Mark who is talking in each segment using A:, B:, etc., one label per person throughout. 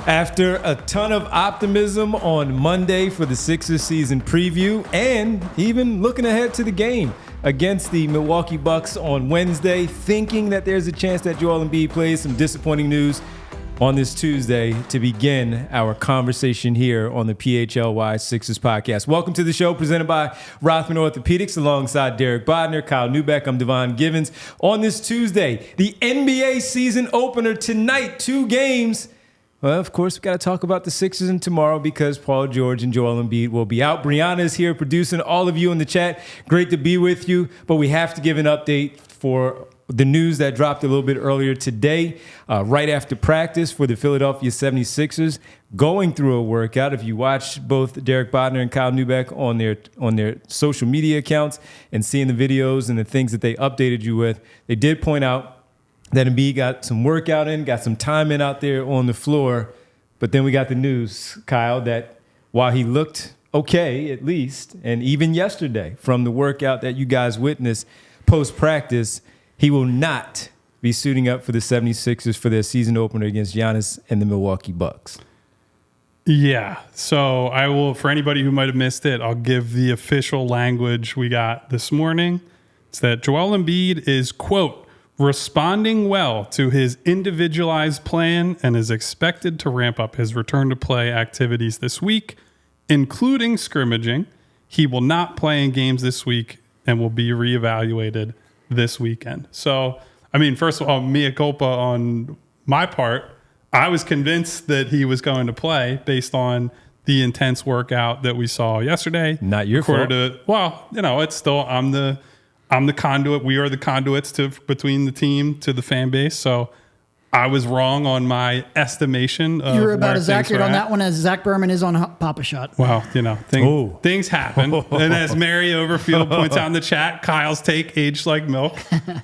A: After a ton of optimism on Monday for the Sixers season preview and even looking ahead to the game against the Milwaukee Bucks on Wednesday, thinking that there's a chance that Joel Embiid plays, some disappointing news on this Tuesday to begin our conversation here on the PHLY Sixers podcast. Welcome to the show presented by Rothman Orthopedics alongside Derek Bodner, Kyle Newbeck. I'm Devon Givens. On this Tuesday, the NBA season opener tonight, 2 games. Well, of course, we've got to talk about the Sixers and tomorrow because Paul George and Joel Embiid will be out. Brianna is here producing all of you in the chat. Great to be with you, but we have to give an update for the news that dropped a little bit earlier today, right after practice for the Philadelphia 76ers, going through a workout. If you watch both Derek Bodner and Kyle Newbeck on their social media accounts and seeing the videos and the things that they updated you with, they did point out that Embiid got some workout in, got some time in out there on the floor. But then we got the news, Kyle, that while he looked okay, at least, and even yesterday from the workout that you guys witnessed post-practice, he will not be suiting up for the 76ers for their season opener against Giannis and the Milwaukee Bucks.
B: Yeah, so I will, for anybody who might have missed it, I'll give the official language we got this morning. It's that Joel Embiid is, quote, responding well to his individualized plan and is expected to ramp up his return to play activities this week, including scrimmaging. He will not play in games this week and will be reevaluated this weekend. So, I mean, first of all, mea culpa on my part. I was convinced that he was going to play based on the intense workout that we saw yesterday.
A: Not your fault.
B: Well, you know, it's still, I'm the conduit. We are the conduits between the team to the fan base. So I was wrong on my estimation of
C: you were about as accurate on that one as Zach Berman is on Papa Shot.
B: Well, you know, things happen. And as Mary Overfield points out in the chat, Kyle's take aged like milk.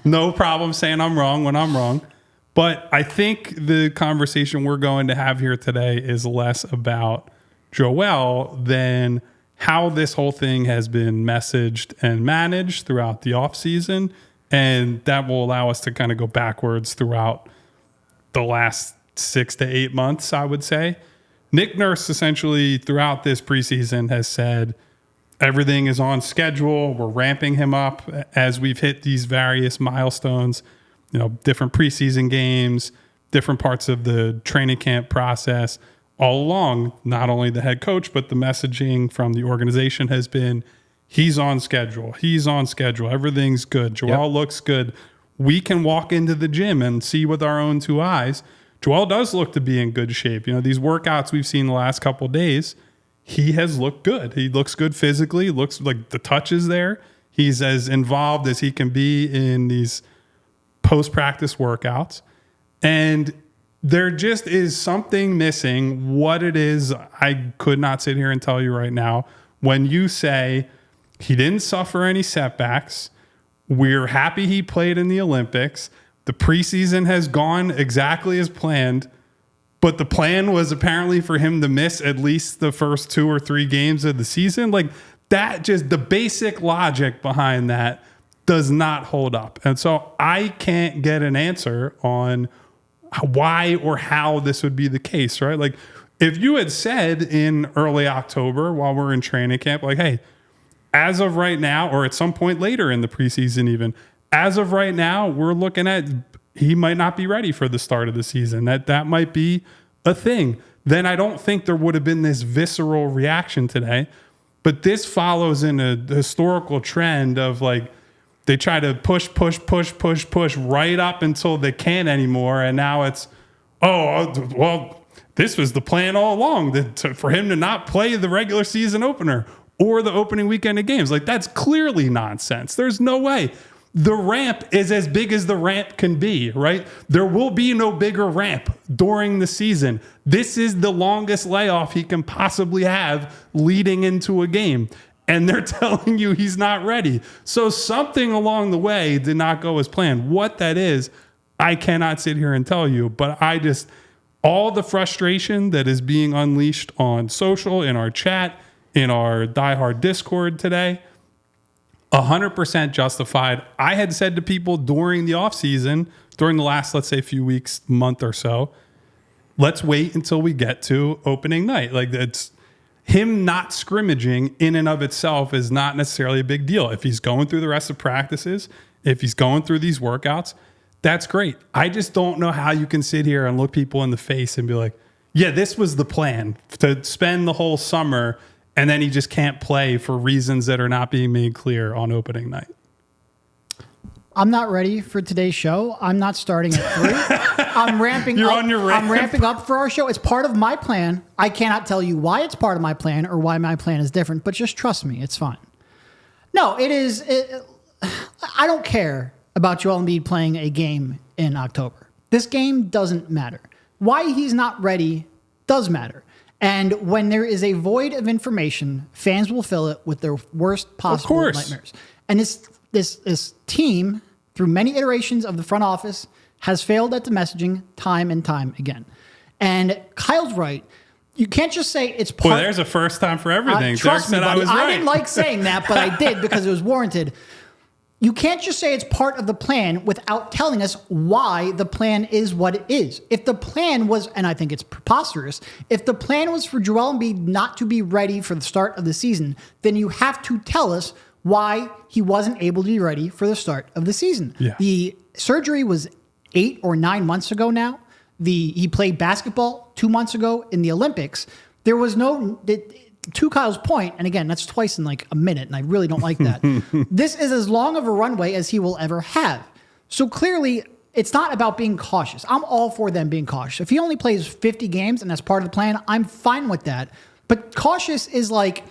B: No problem saying I'm wrong when I'm wrong. But I think the conversation we're going to have here today is less about Joel than how this whole thing has been messaged and managed throughout the offseason. And that will allow us to kind of go backwards throughout the last 6 to 8 months, I would say. Nick Nurse essentially throughout this preseason has said everything is on schedule. We're ramping him up as we've hit these various milestones, you know, different preseason games, different parts of the training camp process. All along, not only the head coach, but the messaging from the organization has been, he's on schedule. He's on schedule. Everything's good. Joel looks good. We can walk into the gym and see with our own 2 eyes. Joel does look to be in good shape. You know, these workouts we've seen the last couple of days, he has looked good. He looks good physically. Looks like the touch is there. He's as involved as he can be in these post-practice workouts. And there just is something missing. What it is, I could not sit here and tell you right now. When you say he didn't suffer any setbacks, we're happy he played in the Olympics, the preseason has gone exactly as planned, but the plan was apparently for him to miss at least the first 2 or 3 games of the season. Like that, just the basic logic behind that does not hold up. And so I can't get an answer on why or how this would be the case, right? Like if you had said in early October while we're in training camp, like, hey, as of right now, or at some point later in the preseason even, as of right now, we're looking at he might not be ready for the start of the season. That might be a thing. Then I don't think there would have been this visceral reaction today. But this follows in a historical trend of like, they try to push right up until they can't anymore. And now it's, well, this was the plan all along for him to not play the regular season opener or the opening weekend of games. Like, that's clearly nonsense. There's no way. The ramp is as big as the ramp can be, right? There will be no bigger ramp during the season. This is the longest layoff he can possibly have leading into a game. And they're telling you he's not ready. So something along the way did not go as planned. What that is, I cannot sit here and tell you. But all the frustration that is being unleashed on social, in our chat, in our diehard Discord today, 100% justified. I had said to people during the offseason, during the last, let's say, few weeks, month or so, let's wait until we get to opening night. Like, it's him not scrimmaging in and of itself is not necessarily a big deal. If he's going through the rest of practices, if he's going through these workouts, that's great. I just don't know how you can sit here and look people in the face and be like, yeah, this was the plan, to spend the whole summer, and then he just can't play for reasons that are not being made clear on opening night.
C: I'm not ready for today's show. I'm not starting at 3. I'm ramping
B: You're
C: up.
B: on your ramp.
C: I'm ramping up for our show. It's part of my plan. I cannot tell you why it's part of my plan or why my plan is different, but just trust me, it's fine. No, it is. I don't care about Joel Embiid playing a game in October. This game doesn't matter. Why he's not ready does matter. And when there is a void of information, fans will fill it with their worst possible nightmares. And this team, through many iterations of the front office, has failed at the messaging time and time again. And Kyle's right. You can't just say it's part.
B: Boy, there's a first time for everything.
C: Trust me,
B: Derek said
C: buddy.
B: I was right.
C: I didn't like saying that, but I did because it was warranted. You can't just say it's part of the plan without telling us why the plan is what it is. If the plan was, and I think it's preposterous, if the plan was for Joel Embiid not to be ready for the start of the season, then you have to tell us why he wasn't able to be ready for the start of the season.
B: Yeah.
C: The surgery was 8 or 9 months ago now. He played basketball 2 months ago in the Olympics. There was no... To Kyle's point, and again, that's twice in like a minute, and I really don't like that. This is as long of a runway as he will ever have. So clearly, it's not about being cautious. I'm all for them being cautious. If he only plays 50 games and that's part of the plan, I'm fine with that. But cautious is like,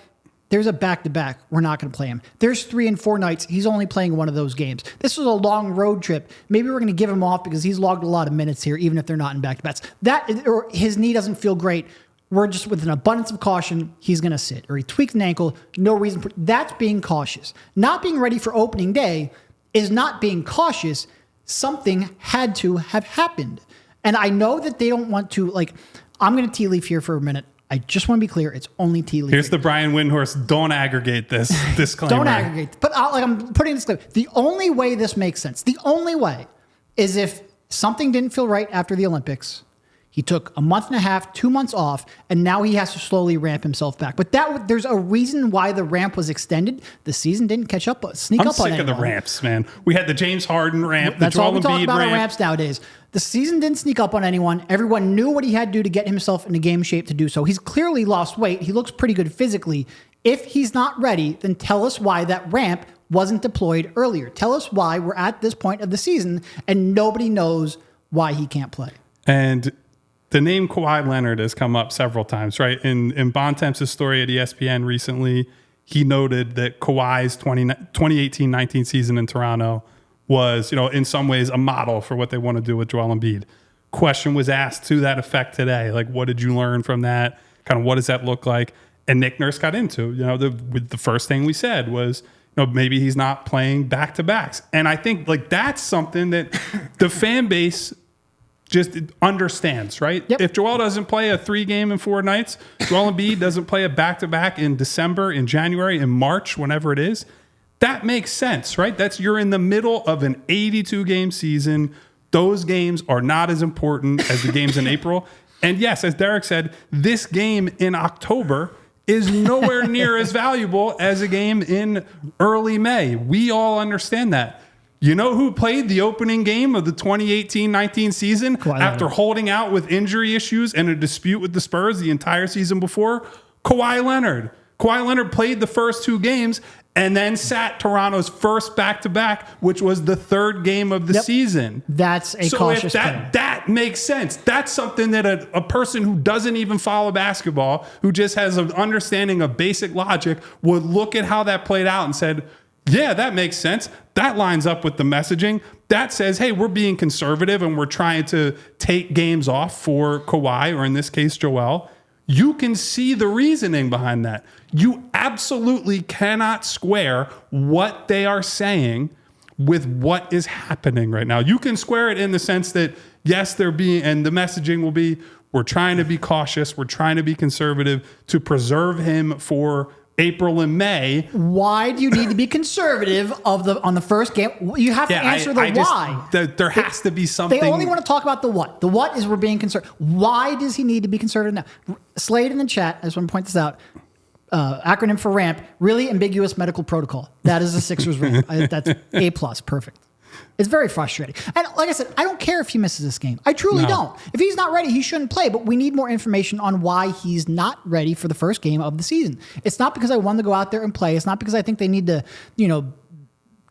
C: there's a back-to-back. We're not going to play him. There's 3 and 4 nights. He's only playing one of those games. This was a long road trip. Maybe we're going to give him off because he's logged a lot of minutes here, even if they're not in back-to-backs. Or his knee doesn't feel great. We're just with an abundance of caution, he's going to sit. Or he tweaked an ankle, no reason for that's being cautious. Not being ready for opening day is not being cautious. Something had to have happened. And I know that they don't want to, like, I'm going to tea leaf here for a minute. I just want to be clear. It's only tea leaf.
B: Here's the Brian Windhorst, don't aggregate this disclaimer.
C: Don't aggregate. But I'm putting this clear. The only way this makes sense, the only way is if something didn't feel right after the Olympics. He took a month and a half, 2 months off, and now he has to slowly ramp himself back. But there's a reason why the ramp was extended. The season didn't sneak up on anyone.
B: I'm sick of the ramps, man. We had the James Harden ramp,
C: That's
B: the Joel
C: all we talk
B: Embiid
C: about
B: ramp.
C: on ramps nowadays. The season didn't sneak up on anyone. Everyone knew what he had to do to get himself into game shape to do so. He's clearly lost weight. He looks pretty good physically. If he's not ready, then tell us why that ramp wasn't deployed earlier. Tell us why we're at this point of the season and nobody knows why he can't play.
B: And the name Kawhi Leonard has come up several times, right? In Bontemps' story at ESPN recently, he noted that Kawhi's 2018-19 season in Toronto was, in some ways a model for what they want to do with Joel Embiid. Question was asked to that effect today. Like, what did you learn from that? Kind of what does that look like? And Nick Nurse got into, the first thing we said was, maybe he's not playing back-to-backs. And I think like that's something that the fan base just understands, right?
C: Yep.
B: If Joel doesn't play a 3-game in 4 nights, Joel Embiid doesn't play a back-to-back in December, in January, in March, whenever it is, that makes sense, right? You're in the middle of an 82-game season. Those games are not as important as the games in April. And yes, as Derek said, this game in October is nowhere near as valuable as a game in early May. We all understand that. You know who played the opening game of the 2018-19 season after holding out with injury issues and a dispute with the Spurs the entire season before? Kawhi Leonard. Kawhi Leonard played the first 2 games and then sat Toronto's first back-to-back, which was the 3rd game of the season.
C: That's a cautious play.
B: That makes sense. That's something that a person who doesn't even follow basketball, who just has an understanding of basic logic, would look at how that played out and said, yeah, that makes sense. That lines up with the messaging. That says, hey, we're being conservative and we're trying to take games off for Kawhi, or in this case, Joel. You can see the reasoning behind that. You absolutely cannot square what they are saying with what is happening right now. You can square it in the sense that, yes, they're being, and the messaging will be, we're trying to be cautious, we're trying to be conservative to preserve him for April and May.
C: Why do you need to be conservative on the first game? You have to answer the why.
B: There has to be something.
C: They only want to talk about the what. The what is we're being conservative. Why does he need to be conservative now? Slade in the chat, I just want to point this out. Acronym for RAMP, really ambiguous medical protocol. That is the Sixers ramp. That's A+, perfect. It's very frustrating. And like I said, I don't care if he misses this game. I truly don't. If he's not ready, he shouldn't play. But we need more information on why he's not ready for the first game of the season. It's not because I want to go out there and play. It's not because I think they need to,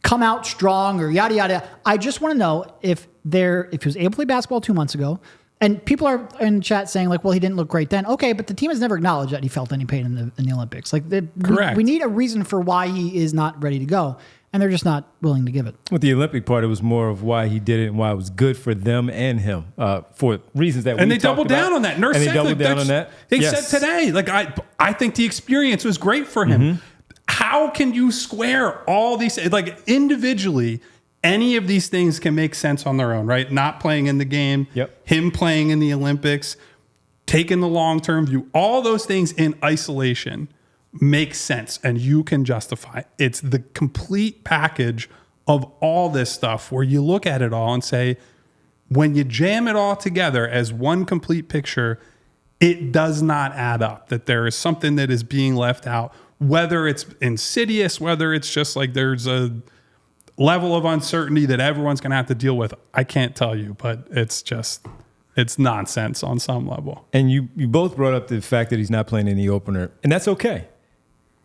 C: come out strong or yada, yada. I just want to know if he was able to play basketball 2 months ago. And people are in chat saying like, well, he didn't look great then. Okay, but the team has never acknowledged that he felt any pain in the Olympics. Like,
B: correct.
C: We need a reason for why he is not ready to go. And they're just not willing to give it.
A: With the Olympic part, it was more of why he did it and why it was good for them and him for reasons that
B: and they doubled down on that. Nurse
A: and
B: said
A: they doubled down on that.
B: They said today, like I think the experience was great for him. Mm-hmm. How can you square all these like individually? Any of these things can make sense on their own, right? Not playing in the game, him playing in the Olympics, taking the long-term view, all those things in isolation makes sense and you can justify. It's the complete package of all this stuff where you look at it all and say, when you jam it all together as one complete picture, it does not add up, that there is something that is being left out, whether it's insidious, whether it's just like there's a level of uncertainty that everyone's going to have to deal with. I can't tell you, but it's nonsense on some level.
A: And you both brought up the fact that he's not playing in the opener, and that's okay.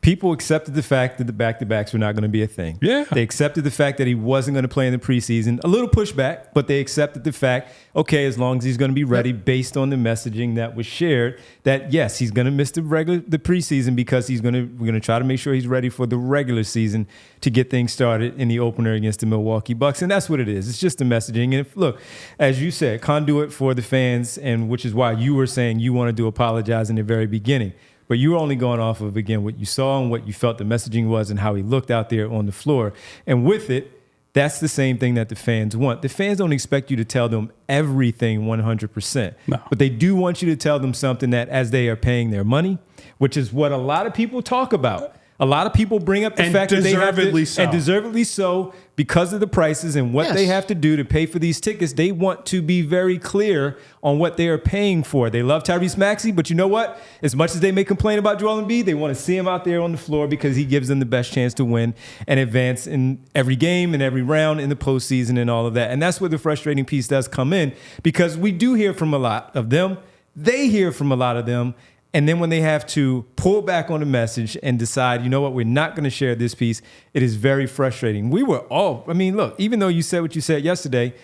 A: People accepted the fact that the back-to-backs were not going to be a thing.
B: Yeah.
A: They accepted the fact that he wasn't going to play in the preseason. A little pushback, but they accepted the fact, okay, as long as he's going to be ready based on the messaging that was shared, that yes, he's going to miss the preseason because we're going to try to make sure he's ready for the regular season to get things started in the opener against the Milwaukee Bucks. And that's what it is. It's just the messaging. And look, as you said, conduit for the fans, and which is why you were saying you wanted to apologize in the very beginning. But you were only going off of, again, what you saw and what you felt the messaging was and how he looked out there on the floor. And with it, that's the same thing that the fans want. The fans don't expect you to tell them everything 100%. No. But they do want you to tell them something that as they are paying their money, which is what a lot of people talk about. A lot of people bring up the fact that they have to, and deservedly so, because of the prices and what they have to do to pay for these tickets. They want to be very clear on what they are paying for. They love Tyrese Maxey, but you know what? As much as they may complain about Joel Embiid, they want to see him out there on the floor because he gives them the best chance to win and advance in every game and every round in the postseason and all of that. And that's where the frustrating piece does come in, because we do hear from a lot of them. They hear from a lot of them. And then when they have to pull back on the message and decide, you know what, we're not going to share this piece, it is very frustrating. Look, even though you said what you said yesterday,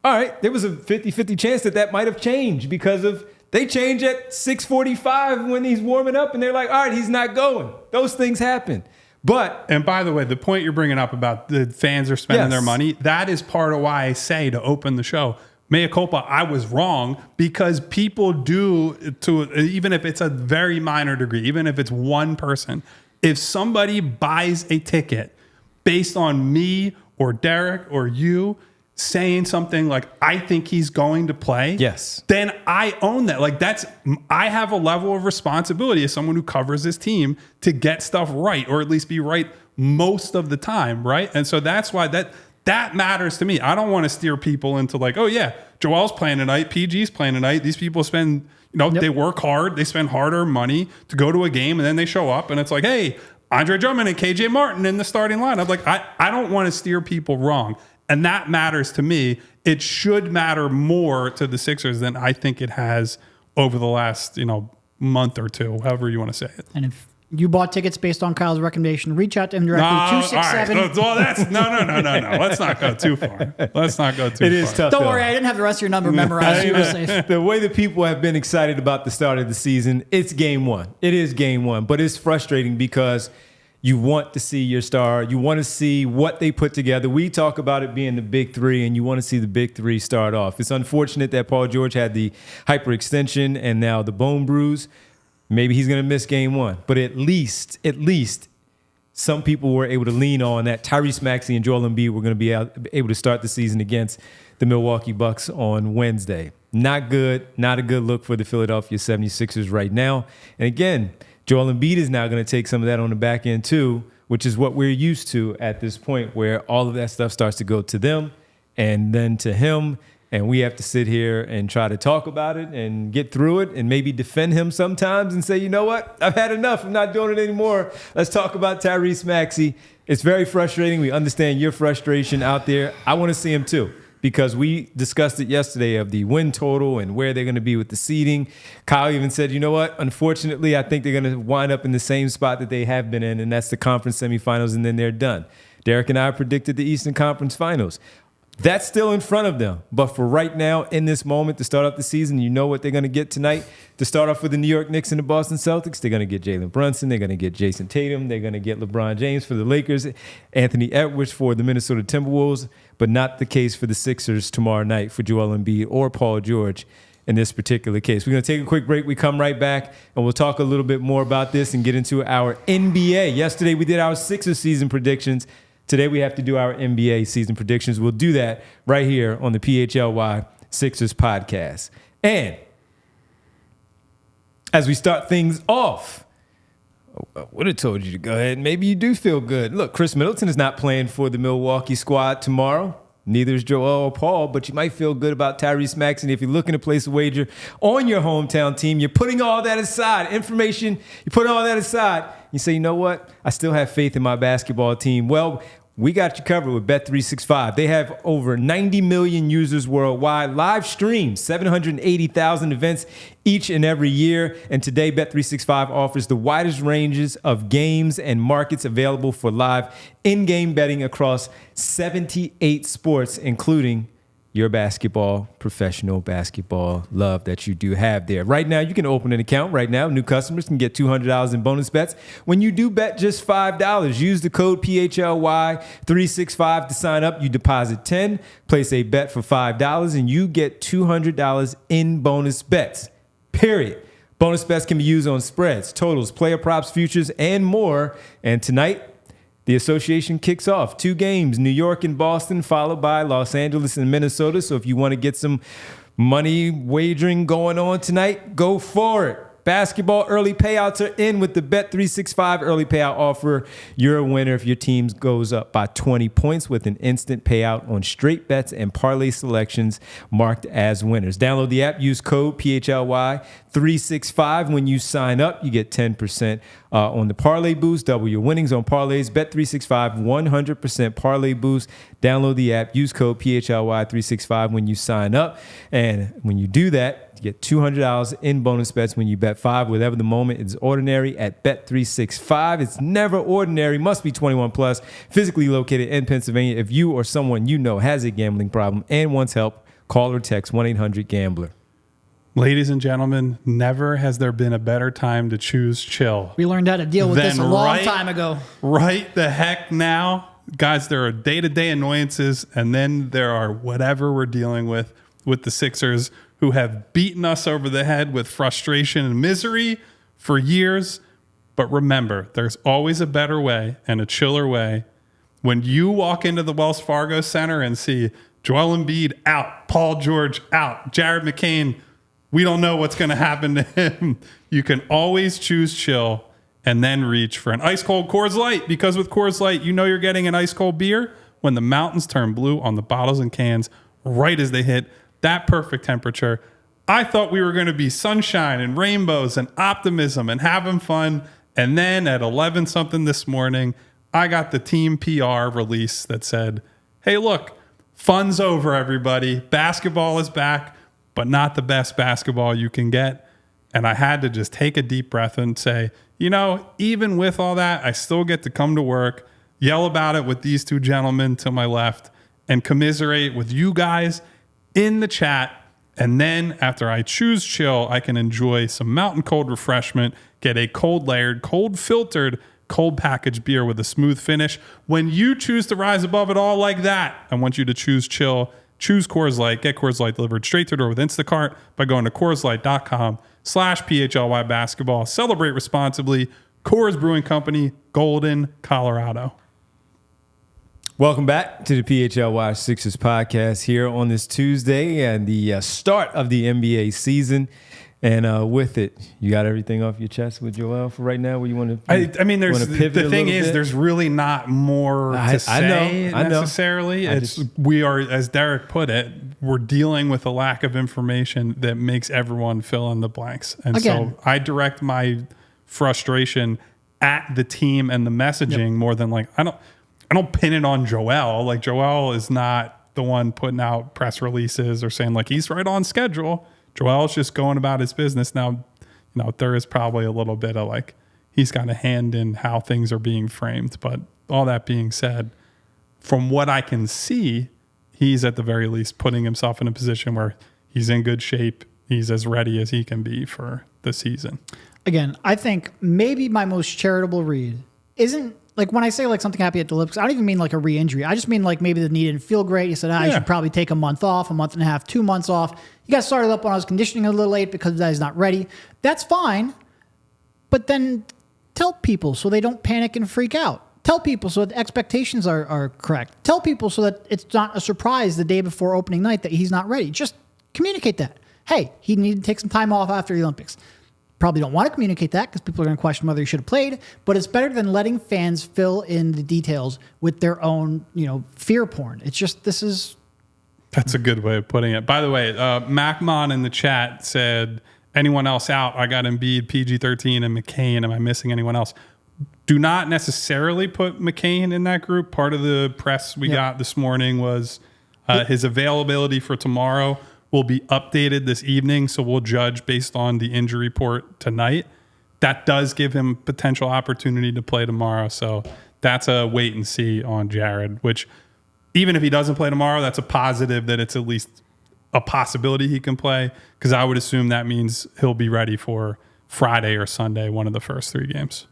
A: all right, there was a 50-50 chance that might have changed because of they change at 6:45 when he's warming up and they're like, all right, he's not going. Those things happen. And
B: by the way, the point you're bringing up about the fans are spending their money, that is part of why I say to open the show, mea culpa, I was wrong, because people do, even if it's a very minor degree, even if it's one person, if somebody buys a ticket based on me or Derek or you saying something like, I think he's going to play, then I own that. Like I have a level of responsibility as someone who covers this team to get stuff right, or at least be right most of the time, right? And so that's why that matters to me. I don't want to steer people into like, oh yeah, Joel's playing tonight, PG's playing tonight. These people spend, they work hard, they spend harder money to go to a game, and then they show up and it's like, hey, Andre Drummond and KJ Martin in the starting lineup. Like, I don't want to steer people wrong. And that matters to me. It should matter more to the Sixers than I think it has over the last, month or two, however you want to say it.
C: And if you bought tickets based on Kyle's recommendation, reach out to him directly. 267.
B: Right. Well, that's no. Let's not go too far. It
A: is tough.
C: Don't worry, I didn't have the rest of your number memorized. You were safe.
A: The way that people have been excited about the start of the season, it's game one. It is game one, but it's frustrating because you want to see your star. You want to see what they put together. We talk about it being the big three, and you want to see the big three start off. It's unfortunate that Paul George had the hyperextension and now the bone bruise. Maybe he's going to miss game one, but at least some people were able to lean on that Tyrese Maxey and Joel Embiid were going to be able to start the season against the Milwaukee Bucks on Wednesday. Not good, not a good look for the Philadelphia 76ers right now. And again, Joel Embiid is now going to take some of that on the back end too, which is what we're used to at this point, where all of that stuff starts to go to them and then to him. And we have to sit here and try to talk about it and get through it and maybe defend him sometimes and say, you know what? I've had enough. I'm not doing it anymore. Let's talk about Tyrese Maxey. It's very frustrating. We understand your frustration out there. I want to see him too, because we discussed it yesterday of the win total and where they're going to be with the seeding. Kyle even said, you know what? Unfortunately, I think they're going to wind up in the same spot that they have been in, and that's the conference semifinals, and then they're done. Derek and I predicted the Eastern Conference Finals. That's still in front of them. But for right now, in this moment, to start off the season, you know what they're going to get tonight. To start off with the New York Knicks and the Boston Celtics, they're going to get Jalen Brunson. They're going to get Jason Tatum. They're going to get LeBron James for the Lakers, Anthony Edwards for the Minnesota Timberwolves, but not the case for the Sixers tomorrow night for Joel Embiid or Paul George in this particular case. We're going to take a quick break. We come right back, and we'll talk a little bit more about this and get into our NBA. Yesterday, we did our Sixers season predictions. Today, we have to do our NBA season predictions. We'll do that right here on the PHLY Sixers podcast. And as we start things off, I would have told you to go ahead. Maybe you do feel good. Look, Chris Middleton is not playing for the Milwaukee squad tomorrow. Neither is Joel or Paul, but you might feel good about Tyrese Maxey. If you're looking to place a wager on your hometown team, you're putting all that aside. Information, you put all that aside. You say, you know what? I still have faith in my basketball team. Well, we got you covered with Bet365. They have over 90 million users worldwide, live streams, 780,000 events each and every year. And today, Bet365 offers the widest ranges of games and markets available for live in-game betting across 78 sports, including your basketball, professional basketball love that you do have there. Right now, you can open an account right now. New customers can get $200 in bonus bets when you do bet just $5. Use the code PHLY365 to sign up. You deposit $10, place a bet for $5, and you get $200 in bonus bets, period. Bonus bets can be used on spreads, totals, player props, futures, and more. And tonight, the association kicks off 2 games, New York and Boston, followed by Los Angeles and Minnesota. So if you want to get some money wagering going on tonight, go for it. Basketball early payouts are in with the Bet365 early payout offer. You're a winner if your team goes up by 20 points with an instant payout on straight bets and parlay selections marked as winners. Download the app, use code PHLY365 when you sign up. You get 10% on the parlay boost. Double your winnings on parlays. Bet365 100% parlay boost. Download the app, use code PHLY365 when you sign up. And when you do that, you get $200 in bonus bets when you bet 5, whatever the moment is ordinary at Bet365. It's never ordinary, must be 21 plus, physically located in Pennsylvania. If you or someone you know has a gambling problem and wants help, call or text 1-800-GAMBLER.
B: Ladies and gentlemen, never has there been a better time to choose chill.
C: We learned how to deal with this a long time ago.
B: Right the heck now. Guys, there are day-to-day annoyances, and then there are whatever we're dealing with the Sixers, who have beaten us over the head with frustration and misery for years. But remember, there's always a better way and a chiller way. When you walk into the Wells Fargo Center and see Joel Embiid out, Paul George out, Jared McCain, we don't know what's going to happen to him. You can always choose chill and then reach for an ice-cold Coors Light, because with Coors Light, you know you're getting an ice-cold beer when the mountains turn blue on the bottles and cans right as they hit that perfect temperature. I thought we were going to be sunshine and rainbows and optimism and having fun. And then at 11 something this morning, I got the team PR release that said, hey, look, fun's over, everybody. Basketball is back, but not the best basketball you can get. And I had to just take a deep breath and say, you know, even with all that, I still get to come to work, yell about it with these 2 gentlemen to my left, and commiserate with you guys in the chat. And then after I choose chill, I can enjoy some mountain cold refreshment, get a cold layered, cold filtered, cold packaged beer with a smooth finish. When you choose to rise above it all like that, I want you to choose chill. Choose Coors Light. Get Coors Light delivered straight to your door with Instacart by going to CoorsLight.com/PHLY basketball. Celebrate responsibly. Coors Brewing Company, Golden, Colorado.
A: Welcome back to the PHLY Sixers podcast here on this Tuesday and the start of the NBA season. And with it, you got everything off your chest with Joel for right now. Where you want to?
B: I mean, the thing is, there's really not more to say necessarily. We are, as Derek put it, we're dealing with a lack of information that makes everyone fill in the blanks. And so I direct my frustration at the team and the messaging more than like I don't pin it on Joel. Like Joel is not the one putting out press releases or saying like he's right on schedule. Joel's just going about his business. Now, there is probably a little bit of like, he's got a hand in how things are being framed. But all that being said, from what I can see, he's at the very least putting himself in a position where he's in good shape. He's as ready as he can be for the season.
C: Again, I think maybe my most charitable read isn't like when I say like something happened at the Olympics, I don't even mean like a re-injury. I just mean like maybe the knee didn't feel great. He said, you should probably take a month off, a month and a half, 2 months off. He got started up on his conditioning a little late because he's not ready. That's fine. But then tell people so they don't panic and freak out. Tell people so that expectations are correct. Tell people so that it's not a surprise the day before opening night that he's not ready. Just communicate that. Hey, he needed to take some time off after the Olympics. Probably don't want to communicate that because people are going to question whether he should have played, but it's better than letting fans fill in the details with their own, fear porn. It's just, that's
B: a good way of putting it. By the way, MacMon in the chat said, anyone else out? I got Embiid, PG-13, and McCain. Am I missing anyone else? Do not necessarily put McCain in that group. Part of the press we got this morning was his availability for tomorrow will be updated this evening, so we'll judge based on the injury report tonight. That does give him potential opportunity to play tomorrow, so that's a wait and see on Jared, which even if he doesn't play tomorrow, that's a positive that it's at least a possibility he can play, because I would assume that means he'll be ready for Friday or Sunday, one of the first 3 games.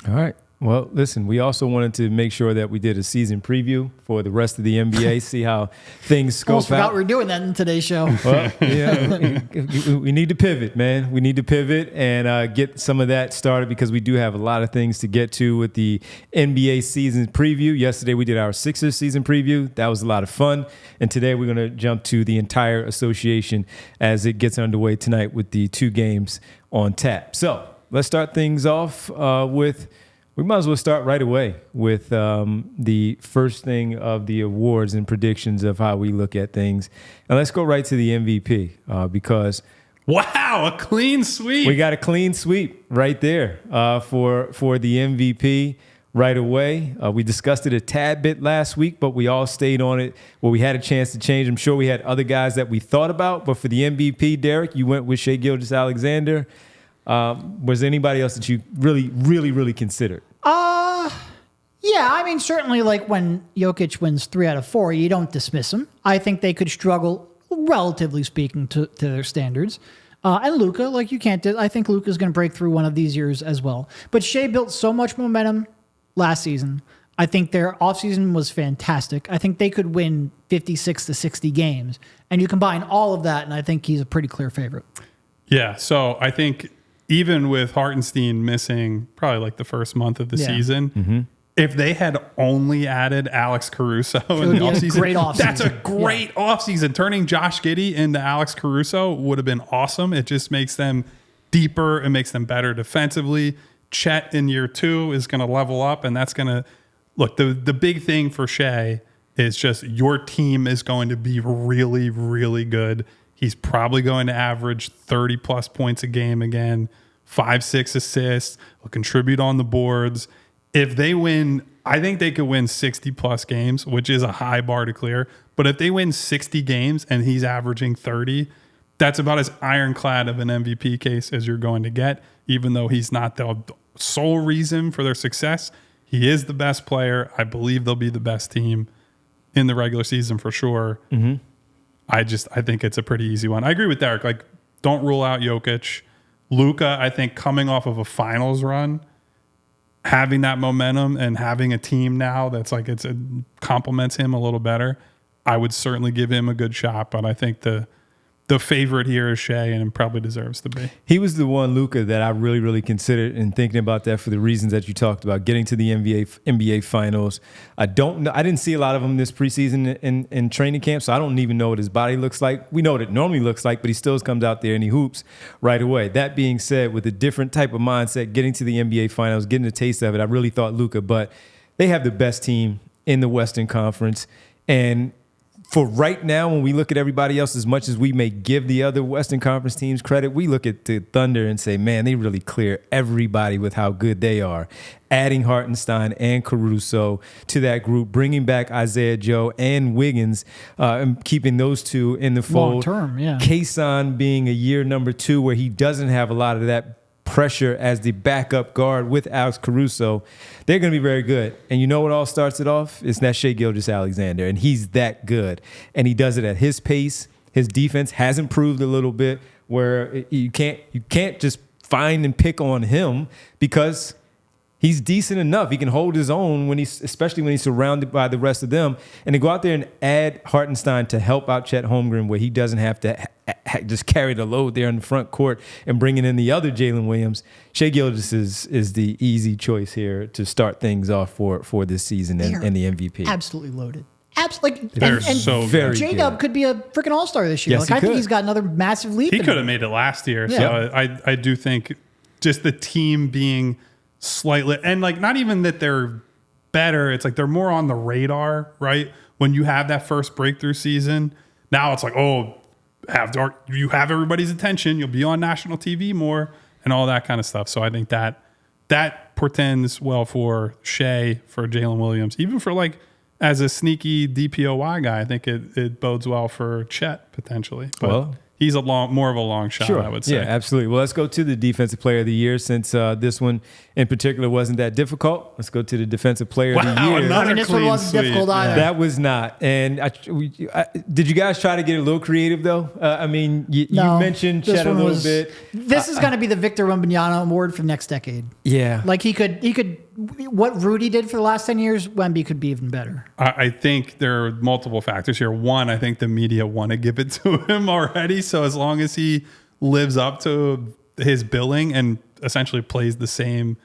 A: All right. Well, listen, we also wanted to make sure that we did a season preview for the rest of the NBA, see how things scope out.
C: Almost forgot we were doing that in today's show.
A: Well, we need to pivot, man. We need to pivot and get some of that started because we do have a lot of things to get to with the NBA season preview. Yesterday, we did our Sixers season preview. That was a lot of fun. And today, we're going to jump to the entire association as it gets underway tonight with the 2 games on tap. So let's start things off with... We might as well start right away with the first thing of the awards and predictions of how we look at things. And let's go right to the MVP because...
B: Wow, a clean sweep.
A: We got a clean sweep right there for the MVP right away. We discussed it a tad bit last week, but we all stayed on it. Well, we had a chance to change. I'm sure we had other guys that we thought about, but for the MVP, Derek, you went with Shai Gilgeous-Alexander. Was there anybody else that you really considered?
C: Yeah, I mean, certainly like when Jokic wins 3 out of 4, you don't dismiss him. I think they could struggle, relatively speaking, to their standards. And Luka, like you can't, I think Luka's going to break through one of these years as well. But Shai built so much momentum last season. I think their offseason was fantastic. I think they could win 56 to 60 games. And you combine all of that, and I think he's a pretty clear favorite.
B: Yeah, so I think... even with Hartenstein missing probably like the first month of the season, if they had only added Alex Caruso in the offseason, that's a great offseason. Turning Josh Giddey into Alex Caruso would have been awesome. It just makes them deeper. It makes them better defensively. Chet in year 2 is going to level up, and that's going to look. The big thing for Shai is just your team is going to be really good. He's probably going to average 30-plus points a game again, 5-6 assists, will contribute on the boards. If they win, I think they could win 60-plus games, which is a high bar to clear. But if they win 60 games and he's averaging 30, that's about as ironclad of an MVP case as you're going to get, even though he's not the sole reason for their success. He is the best player. I believe they'll be the best team in the regular season for sure. Mm-hmm. I think it's a pretty easy one. I agree with Derek. Like, don't rule out Jokic. Luka, I think coming off of a finals run, having that momentum and having a team now that's like it complements him a little better, I would certainly give him a good shot. But I think the the favorite here is Shea, and probably deserves to be.
A: He was the one, Luka, that I really, really considered in thinking about that for the reasons that you talked about, getting to the NBA Finals. I didn't see a lot of him this preseason in training camp, so I don't even know what his body looks like. We know what it normally looks like, but he still comes out there and he hoops right away. That being said, with a different type of mindset, getting to the NBA Finals, getting a taste of it, I really thought Luka, but they have the best team in the Western Conference. And for right now, when we look at everybody else, as much as we may give the other Western Conference teams credit, we look at the Thunder and say, man, they really clear everybody with how good they are. Adding Hartenstein and Caruso to that group, bringing back Isaiah Joe and Wiggins, and keeping those two in the fold.
C: Long term, yeah.
A: Kason being a year number 2 where he doesn't have a lot of that pressure as the backup guard with Alex Caruso. They're going to be very good. And you know what all starts it off? It's that Shai Gilgeous-Alexander, and he's that good. And he does it at his pace. His defense has improved a little bit where you can't just find and pick on him because he's decent enough. He can hold his own especially when he's surrounded by the rest of them. And to go out there and add Hartenstein to help out Chet Holmgren where he doesn't have to just carry the load there in the front court and bringing in the other Jalen Williams, Shai Gilgeous is the easy choice here to start things off for this season and the MVP.
C: Absolutely loaded. Absolutely.
B: They're so
A: very
C: J-Dub
A: good.
C: could be a freaking all-star this year.
A: Yes,
C: I
A: he
C: think
A: could.
C: he's got another massive leap.
B: He
C: in
B: could
C: him.
B: have made it last year.
C: Yeah.
B: So I do think just the team being slightly, and like not even that they're better, it's like they're more on the radar, right? When you have that first breakthrough season, now it's like, oh, you have everybody's attention, you'll be on national TV more and all that kind of stuff. So I think that portends well for Shea, for Jalen Williams, even for like as a sneaky DPOY guy. I think it bodes well for Chet potentially. But he's more of a long shot, I would say.
A: Yeah, absolutely. Well, let's go to the Defensive Player of the Year since this one in particular wasn't that difficult. Let's go to the Defensive Player of the Year.
C: I mean, this one wasn't difficult either.
A: That was not. And did you guys try to get a little creative, though? I mean, you mentioned Chet a little bit.
C: This is going to be the Victor Wembanyama Award for next decade.
A: Yeah.
C: Like he could. What Rudy did for the last 10 years, Wemby could be even better.
B: I think there are multiple factors here. One, I think the media want to give it to him already. So as long as he lives up to his billing and essentially plays the same,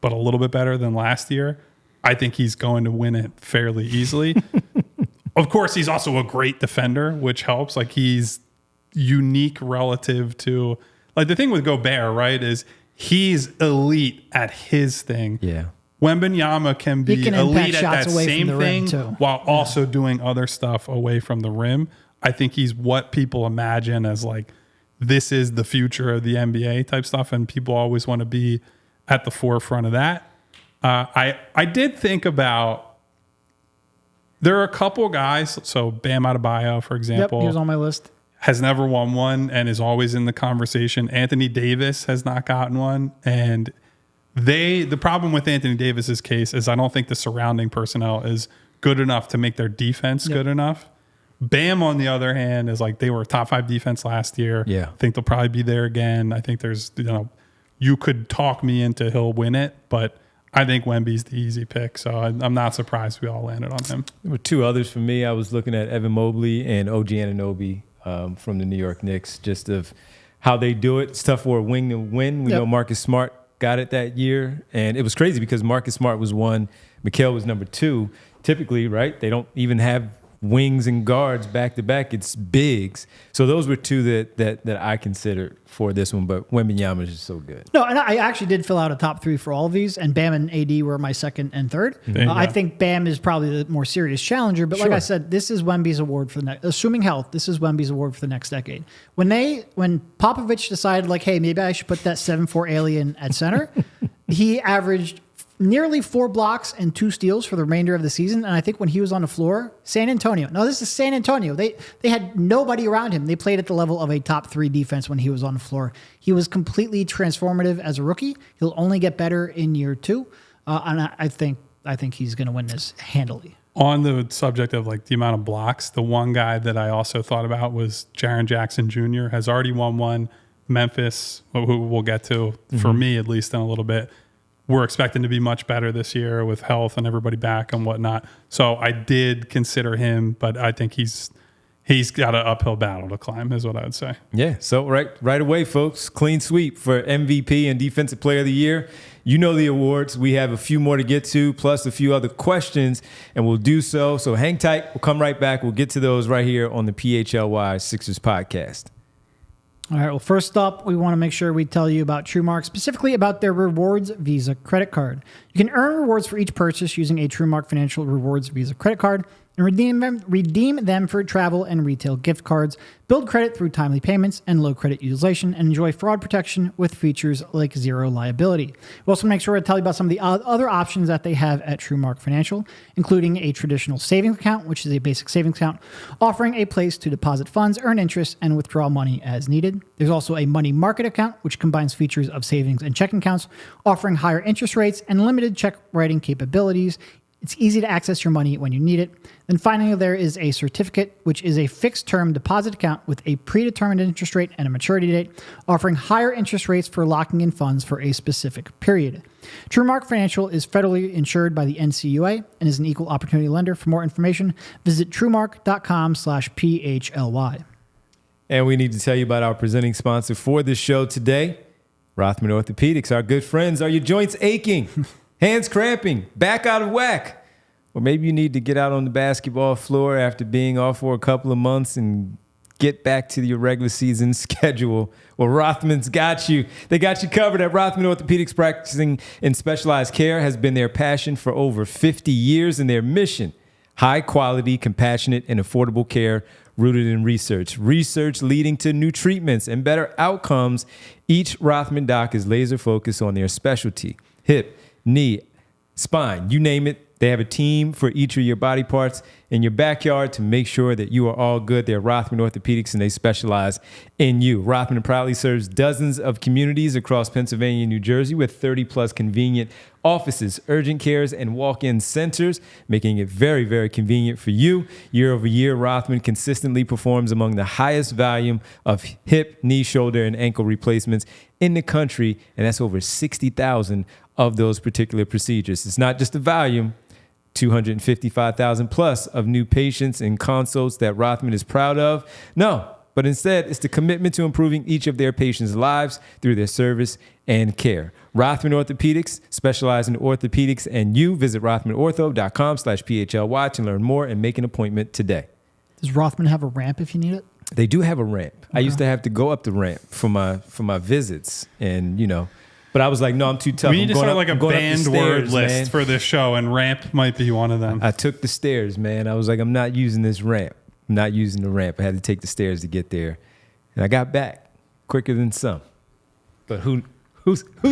B: but a little bit better than last year, I think he's going to win it fairly easily. Of course, he's also a great defender, which helps. Like he's unique relative to, like the thing with Gobert, right, is he's elite at his thing.
A: Yeah.
B: Wembanyama can be elite at that same thing while
C: Yeah.
B: also doing other stuff away from the rim. I think he's what people imagine as like, this is the future of the NBA type stuff. And people always want to be at the forefront of that. I did think about, there are a couple guys. So Bam Adebayo, for example.
C: Yep, he was on my list.
B: Has never won one and is always in the conversation. Anthony Davis has not gotten one. And the problem with Anthony Davis's case is I don't think the surrounding personnel is good enough to make their defense good enough. Bam, on the other hand, is like they were a top 5 defense last year.
A: Yeah.
B: I think they'll probably be there again. I think there's, you could talk me into he'll win it, but I think Wemby's the easy pick. So I'm not surprised we all landed on him.
A: There were 2 others for me. I was looking at Evan Mobley and OG Anunoby from the New York Knicks, just of how they do it. It's tough for a wing to win. We know Marcus Smart got it that year. And it was crazy because Marcus Smart was 1, Mikal was number 2. Typically, right, they don't even have wings and guards back to back. It's bigs. So those were 2 that I considered for this one. But Wembanyama is just so good.
C: No, and I actually did fill out a top 3 for all of these, and Bam and AD were my second and third. I think Bam is probably the more serious challenger, but like I said, this is Wemby's award for the next, assuming health, this is Wemby's award for the next decade. When Popovich decided, like, hey, maybe I should put that 7'4" alien at center, he averaged nearly 4 blocks and 2 steals for the remainder of the season. And I think when he was on the floor, San Antonio. No, this is San Antonio. They had nobody around him. They played at the level of a top 3 defense when he was on the floor. He was completely transformative as a rookie. He'll only get better in year 2. And I think he's going to win this handily.
B: On the subject of like the amount of blocks, the one guy that I also thought about was Jaren Jackson Jr. has already won one. Memphis, who we'll get to, for me at least in a little bit, we're expecting to be much better this year with health and everybody back and whatnot. So I did consider him, but I think he's he's got an uphill battle to climb, is what I would say.
A: Yeah, so right away, folks, clean sweep for MVP and Defensive Player of the Year. You know the awards. We have a few more to get to, plus a few other questions, and we'll do so. So hang tight. We'll come right back. We'll get to those right here on the PHLY Sixers podcast.
C: All right, well, first up, we want to make sure we tell you about TrueMark, specifically about their Rewards Visa credit card. You can earn rewards for each purchase using a TrueMark Financial Rewards Visa credit card and redeem them for travel and retail gift cards, build credit through timely payments and low credit utilization, and enjoy fraud protection with features like zero liability. We also make sure to tell you about some of the other options that they have at TrueMark Financial, including a traditional savings account, which is a basic savings account, offering a place to deposit funds, earn interest, and withdraw money as needed. There's also a money market account, which combines features of savings and checking accounts, offering higher interest rates and limited check writing capabilities. It's easy to access your money when you need it. Then finally, there is a certificate, which is a fixed-term deposit account with a predetermined interest rate and a maturity date, offering higher interest rates for locking in funds for a specific period. TrueMark Financial is federally insured by the NCUA and is an equal opportunity lender. For more information, visit truemark.com/PHLY.
A: And we need to tell you about our presenting sponsor for this show today, Rothman Orthopedics. Our good friends. Are your joints aching? Hands cramping, back out of whack? Or maybe you need to get out on the basketball floor after being off for a couple of months and get back to your regular season schedule. Well, Rothman's got you. They got you covered at Rothman Orthopedics. Practicing in specialized care has been their passion for over 50 years, and their mission: high quality, compassionate, and affordable care rooted in research. Research leading to new treatments and better outcomes. Each Rothman doc is laser focused on their specialty: hip, knee, spine, you name it. They have a team for each of your body parts in your backyard to make sure that you are all good. They're Rothman Orthopedics, and they specialize in you. Rothman proudly serves dozens of communities across Pennsylvania and New Jersey with 30-plus convenient offices, urgent cares, and walk-in centers, making it very, very convenient for you. Year over year, Rothman consistently performs among the highest volume of hip, knee, shoulder, and ankle replacements in the country, and that's over 60,000 of those particular procedures. It's not just the volume, 255,000 plus of new patients and consults that Rothman is proud of. No, but instead it's the commitment to improving each of their patients' lives through their service and care. Rothman Orthopedics specialize in orthopedics and you. Visit rothmanortho.com/PHLY to learn more and make an appointment today.
C: Does Rothman have a ramp if you need it?
A: They do have a ramp.
C: Okay.
A: I used to have to go up the ramp for my visits, and but I was like, no, I'm too tough.
B: We need to start like a banned word list
A: man.
B: for this show, and ramp might be one of them.
A: I took the stairs, man. I was like, I'm not using this ramp. I'm not using the ramp. I had to take the stairs to get there, and I got back quicker than some. But who's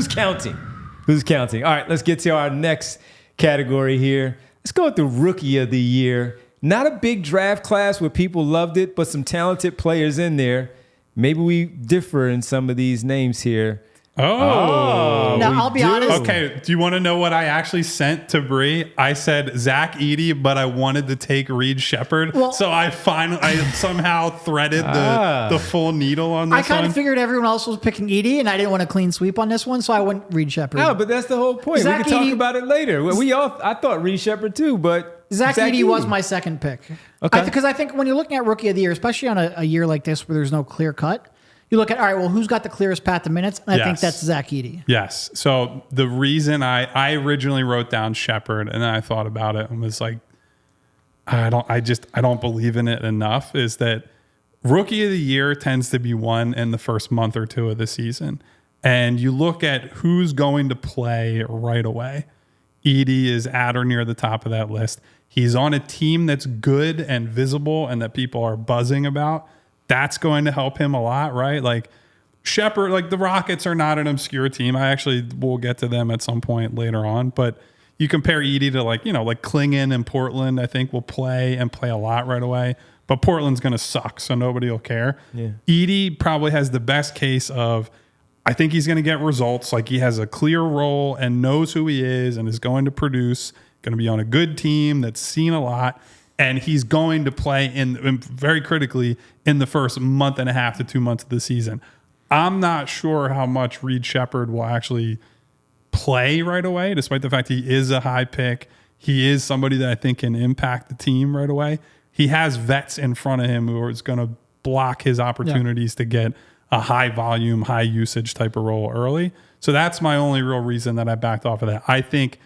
A: counting? Who's counting? All right, let's get to our next category here. Let's go with the Rookie of the Year. Not a big draft class where people loved it, but some talented players in there. Maybe we differ in some of these names here.
B: Oh,
C: now I'll be honest.
B: Okay, do you want to know what I actually sent to Bree? I said Zach Edey, but I wanted to take Reed Shepherd.
C: Well,
B: so I somehow threaded the full needle on this
C: I kind
B: one.
C: of figured everyone else was picking Edey, and I didn't want a clean sweep on this one, so I went Reed Shepherd.
A: No, but that's the whole point.
C: Zach
A: we can talk
C: Edey-
A: about it later. I thought Reed Shepherd too, but
C: Zach Edey was my second pick.
A: Okay.
C: Because I think when you're looking at Rookie of the Year, especially on a year like this where there's no clear cut, you look at, all right, well, who's got the clearest path to minutes? And I think that's Zach Edey.
B: Yes. So the reason I originally wrote down Shepherd, and then I thought about it and was like, I don't believe in it enough, is that Rookie of the Year tends to be won in the first month or two of the season. And you look at who's going to play right away. Edey is at or near the top of that list. He's on a team that's good and visible and that people are buzzing about. That's going to help him a lot, right? Like Shepherd, like the Rockets are not an obscure team. I actually will get to them at some point later on, but you compare Edey to like Klingon in Portland, I think will play a lot right away, but Portland's going to suck. So nobody will care. Yeah. Edey probably has the best case of, I think he's going to get results. Like he has a clear role and knows who he is and is going to produce, going to be on a good team that's seen a lot. And he's going to play in very critically in the first month and a half to 2 months of the season. I'm not sure how much Reed Shepherd will actually play right away, despite the fact he is a high pick. He is somebody that I think can impact the team right away. he has vets in front of him who is going to block his opportunities to get a high volume, high usage type of role early. So that's my only real reason that I backed off of that. I think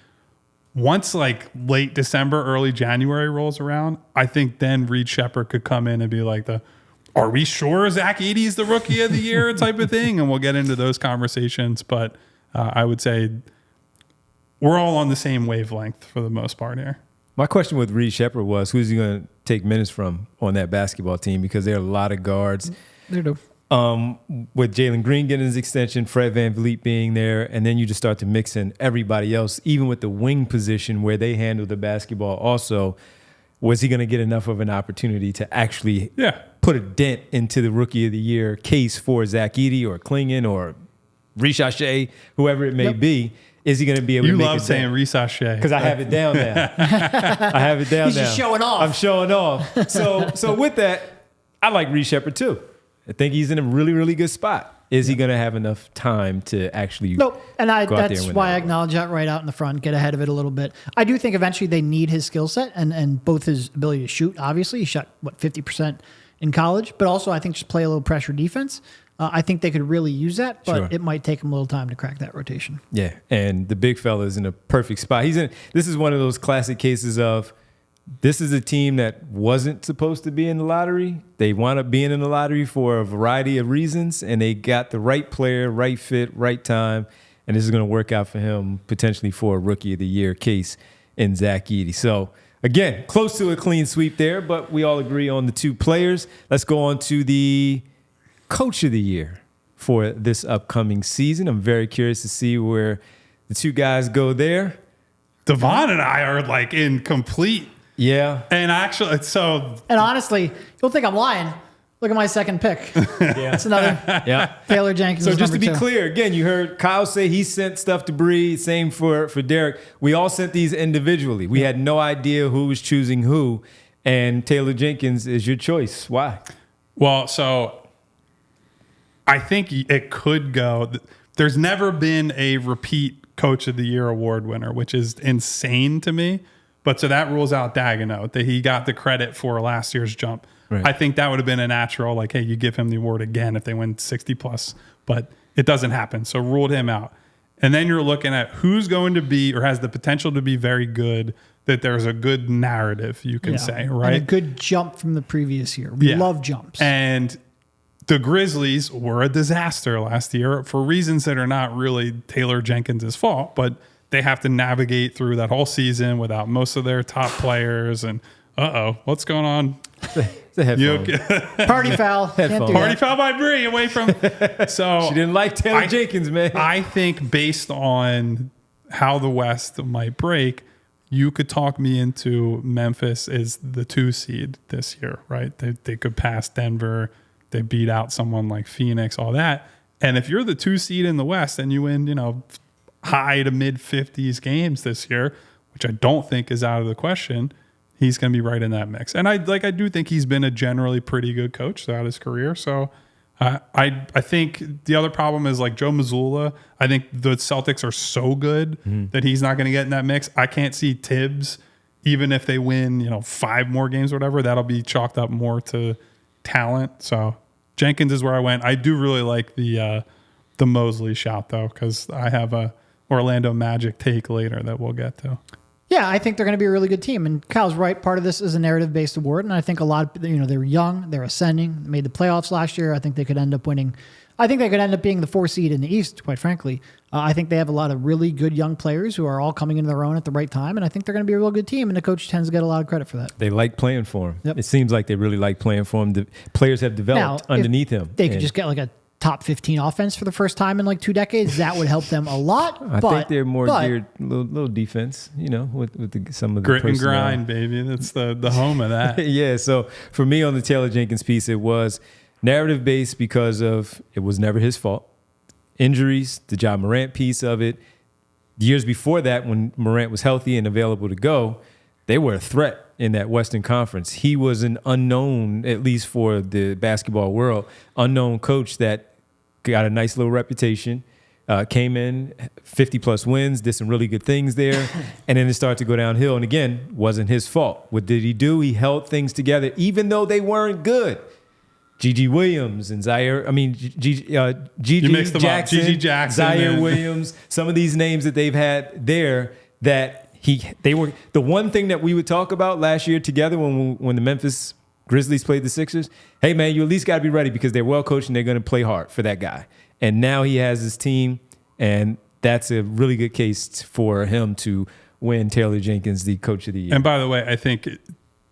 B: once like late December, early January rolls around, I think then Reed Sheppard could come in and be like are we sure Zach Edey is the rookie of the year type of thing? And we'll get into those conversations. But I would say we're all on the same wavelength for the most part here.
A: My question with Reed Sheppard was, who's he going to take minutes from on that basketball team? Because there are a lot of guards.
C: There do.
A: With Jalen Green getting his extension, Fred VanVleet being there, and then you just start to mix in everybody else, even with the wing position where they handle the basketball also. Was he going to get enough of an opportunity to actually put a dent into the Rookie of the Year case for Zach Edey or Klingon or Rishashay, whoever it may be? Is he going to be able to make it?
B: You love saying Rishashay.
A: Because I have it down now. I have it down
C: He's
A: now.
C: just showing off.
A: I'm showing off. So with that, I like Reed Sheppard too. I think he's in a really, really good spot. Is he going to have enough time to actually
C: Nope. And
A: go out there
C: that's
A: and win
C: why I
A: that?
C: acknowledge that right out in the front, get ahead of it a little bit. I do think eventually they need his skill set and both his ability to shoot. Obviously, he shot, 50% in college, but also I think just play a little pressure defense. I think they could really use that, but it might take him a little time to crack that rotation.
A: Yeah, and the big fella is in a perfect spot. This is one of those classic cases of this is a team that wasn't supposed to be in the lottery. They wound up being in the lottery for a variety of reasons, and they got the right player, right fit, right time, and this is going to work out for him potentially for a Rookie of the Year case in Zach Edey. So, again, close to a clean sweep there, but we all agree on the two players. Let's go on to the Coach of the Year for this upcoming season. I'm very curious to see where the two guys go there.
B: Devon and I are like in complete.
A: Yeah.
B: And actually,
C: And honestly, you'll think I'm lying. Look at my second pick. It's another Taylor Jenkins.
A: So just to be
C: number 2.
A: clear, again, you heard Kyle say he sent stuff to Bree. Same for Derek. We all sent these individually. We had no idea who was choosing who. And Taylor Jenkins is your choice. Why?
B: Well, so I think it could go. There's never been a repeat Coach of the Year award winner, which is insane to me. But so that rules out Daigneault, that he got the credit for last year's jump. Right. I think that would have been a natural, like, hey, you give him the award again if they win 60 plus. But it doesn't happen. So ruled him out. And then you're looking at who's going to be or has the potential to be very good, that there's a good narrative, you can say, right?
C: And a good jump from the previous year. We love jumps.
B: And the Grizzlies were a disaster last year for reasons that are not really Taylor Jenkins' fault, but they have to navigate through that whole season without most of their top players. And what's going on?
A: It's a headphone.
C: Party foul. Can't do
B: Party
C: that.
B: foul by Bree away from. So
A: She didn't like Taylor Jenkins, man.
B: I think based on how the West might break, you could talk me into Memphis is the 2 seed this year, right? They could pass Denver. They beat out someone like Phoenix, all that. And if you're the 2 seed in the West and you win, high to mid 50s games this year, which I don't think is out of the question, he's going to be right in that mix. And I do think he's been a generally pretty good coach throughout his career. So I think the other problem is like Joe Mazzulla. I think the Celtics are so good that he's not going to get in that mix. I can't see Tibbs, even if they win, 5 more games or whatever, that'll be chalked up more to talent. So Jenkins is where I went. I do really like the Mosley shout though, because I have a Orlando Magic take later that we'll get to.
C: Yeah, I think they're going to be a really good team. And Kyle's right. Part of this is a narrative-based award. And I think a lot of, they're young, they're ascending, made the playoffs last year. I think they could end up winning. I think they could end up being the 4 seed in the East, quite frankly. I think they have a lot of really good young players who are all coming into their own at the right time. And I think they're going to be a real good team. And the coach tends to get a lot of credit for that.
A: They like playing for him.
C: Yep.
A: It seems like they really like playing for him. The players have developed underneath him.
C: They could just get like a top 15 offense for the first time in like 2 decades. That would help them a lot.
A: I think they're more geared little defense, with some of the
B: grit and
A: personnel.
B: grind, baby. That's the home of that.
A: Yeah. So for me on the Taylor Jenkins piece, it was narrative based because of it was never his fault. Injuries, the Ja Morant piece of it. Years before that, when Morant was healthy and available to go, they were a threat in that Western Conference. He was an unknown, at least for the basketball world, unknown coach that got a nice little reputation, came in 50 plus wins, did some really good things there, and then it started to go downhill. And again, wasn't his fault. What did he do? He held things together, even though they weren't good. Gigi Williams and Zaire. I mean, Gigi Jackson,
B: Jackson,
A: Zaire Williams. Some of these names that they've had there that they were the one thing that we would talk about last year together when the Memphis Grizzlies played the Sixers. Hey man, you at least got to be ready because they're well coached and they're going to play hard for that guy. And now he has his team, and that's a really good case for him to win Taylor Jenkins the Coach of the Year.
B: And by the way, I think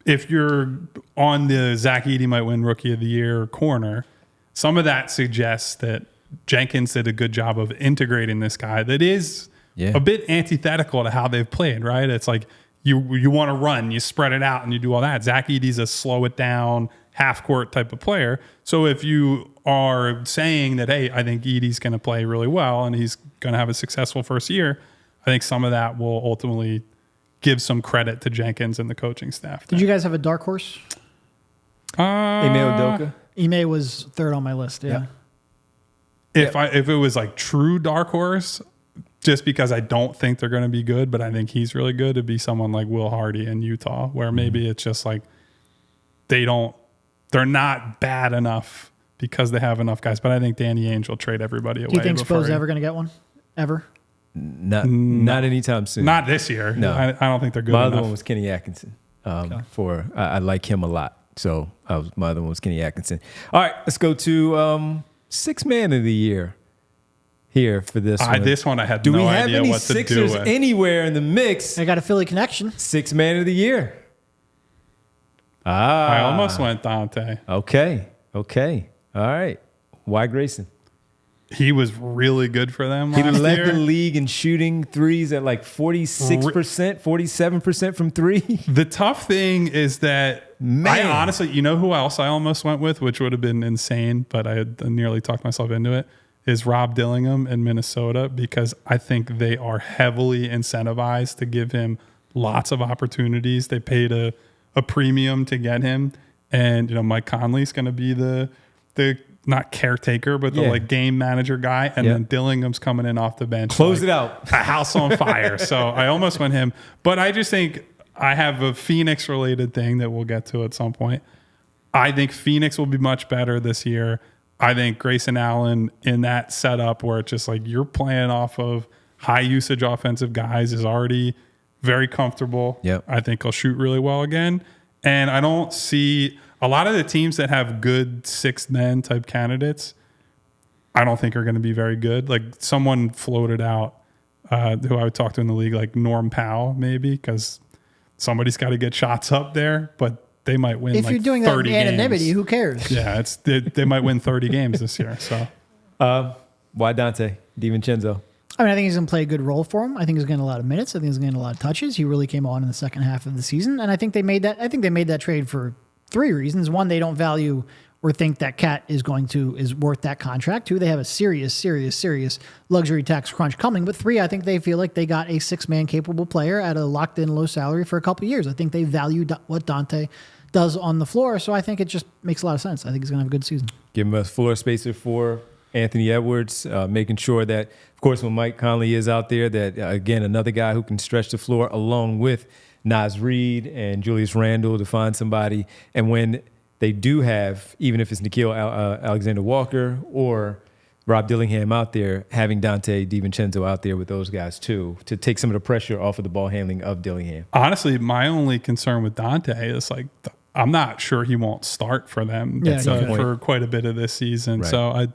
B: if you're on the Zach Edey might win Rookie of the Year corner, some of that suggests that Jenkins did a good job of integrating this guy that is a bit antithetical to how they've played, right? It's like you want to run, you spread it out, and you do all that. Zach Edey's a slow it down, half-court type of player. So if you are saying that, hey, I think Edey's going to play really well and he's going to have a successful first year, I think some of that will ultimately give some credit to Jenkins and the coaching staff.
C: Did you guys have a dark horse?
A: Ime Udoka.
C: Ime was third on my list. Yeah.
B: If it was like true dark horse, just because I don't think they're going to be good, but I think he's really good, to be someone like Will Hardy in Utah, where maybe it's just like they're not bad enough because they have enough guys. But I think Danny Ainge will trade everybody away.
C: Do you think Spo's ever going to get one? Ever?
A: Not anytime soon.
B: Not this year.
A: No.
B: I don't think they're good
A: My
B: enough.
A: other one was Kenny Atkinson. I like him a lot. So my other one was Kenny Atkinson. All right, let's go to Sixth Man of the Year here for this one.
B: This one I had
A: do
B: no
A: we have
B: idea
A: any
B: what to do
A: Sixers
B: with.
A: anywhere in the mix?
C: I got a Philly connection.
A: Sixth Man of the Year.
B: I almost went Dante.
A: Okay. All right. Why Grayson?
B: He was really good for them
A: He
B: last
A: led
B: year.
A: the league in shooting threes at like 46%, 47% from three.
B: The tough thing is that I honestly, you know who else I almost went with, which would have been insane, but I had nearly talked myself into it, is Rob Dillingham in Minnesota, because I think they are heavily incentivized to give him lots of opportunities. They paid a premium to get him. And, Mike Conley's going to be the not caretaker, but the like game manager guy. And then Dillingham's coming in off the bench.
A: Close it out.
B: A house on fire. So I almost went him. But I just think I have a Phoenix related thing that we'll get to at some point. I think Phoenix will be much better this year. I think Grayson Allen in that setup where it's just like you're playing off of high usage offensive guys is already very comfortable.
A: Yep.
B: I think he'll shoot really well again. And I don't see a lot of the teams that have good sixth man type candidates, I don't think are going to be very good. Like someone floated out who I would talk to in the league, like Norm Powell, maybe, because somebody's got to get shots up there, but they might win.
C: If
B: like
C: you're doing that in
B: 30
C: anonymity,
B: games.
C: who cares?
B: Yeah, they might win 30 games this year. So
A: Why Dante DiVincenzo?
C: I think he's going to play a good role for him. I think he's getting a lot of minutes. I think he's getting a lot of touches. He really came on in the second half of the season, and I think they made that trade for three reasons. One, they don't value or think that Cat is worth that contract. Two, they have a serious luxury tax crunch coming. But three, I think they feel like they got a six-man capable player at a locked-in low salary for a couple of years. I think they value what Dante does on the floor, so I think it just makes a lot of sense. I think he's going to have a good season.
A: Give him a floor spacer for Anthony Edwards, making sure that, of course, when Mike Conley is out there, that, again, another guy who can stretch the floor along with Naz Reid and Julius Randle to find somebody. And when they do have, even if it's Nickeil Alexander-Walker or Rob Dillingham out there, having Dante DiVincenzo out there with those guys too, to take some of the pressure off of the ball handling of Dillingham.
B: Honestly, my only concern with Dante is like, I'm not sure he won't start for them for quite a bit of this season.
A: Right.
B: So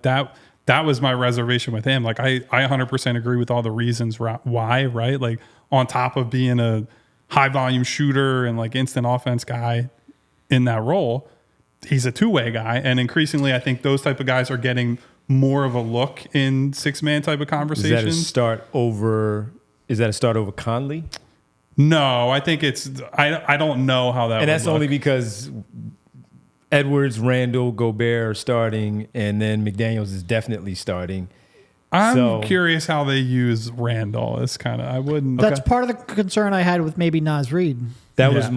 B: that was my reservation with him. Like I 100% agree with all the reasons why, right? Like on top of being a high volume shooter and like instant offense guy in that role, he's a two-way guy. And increasingly, I think those type of guys are getting more of a look in six-man type of conversations.
A: Is that a start over Conley?
B: No, I think I don't know how that.
A: And that's
B: would look.
A: only because Edwards, Randall, Gobert are starting, and then McDaniels is definitely starting.
B: I'm curious how they use Randall. It's kind of I wouldn't.
C: That's part of the concern I had with maybe Naz Reid.
A: That was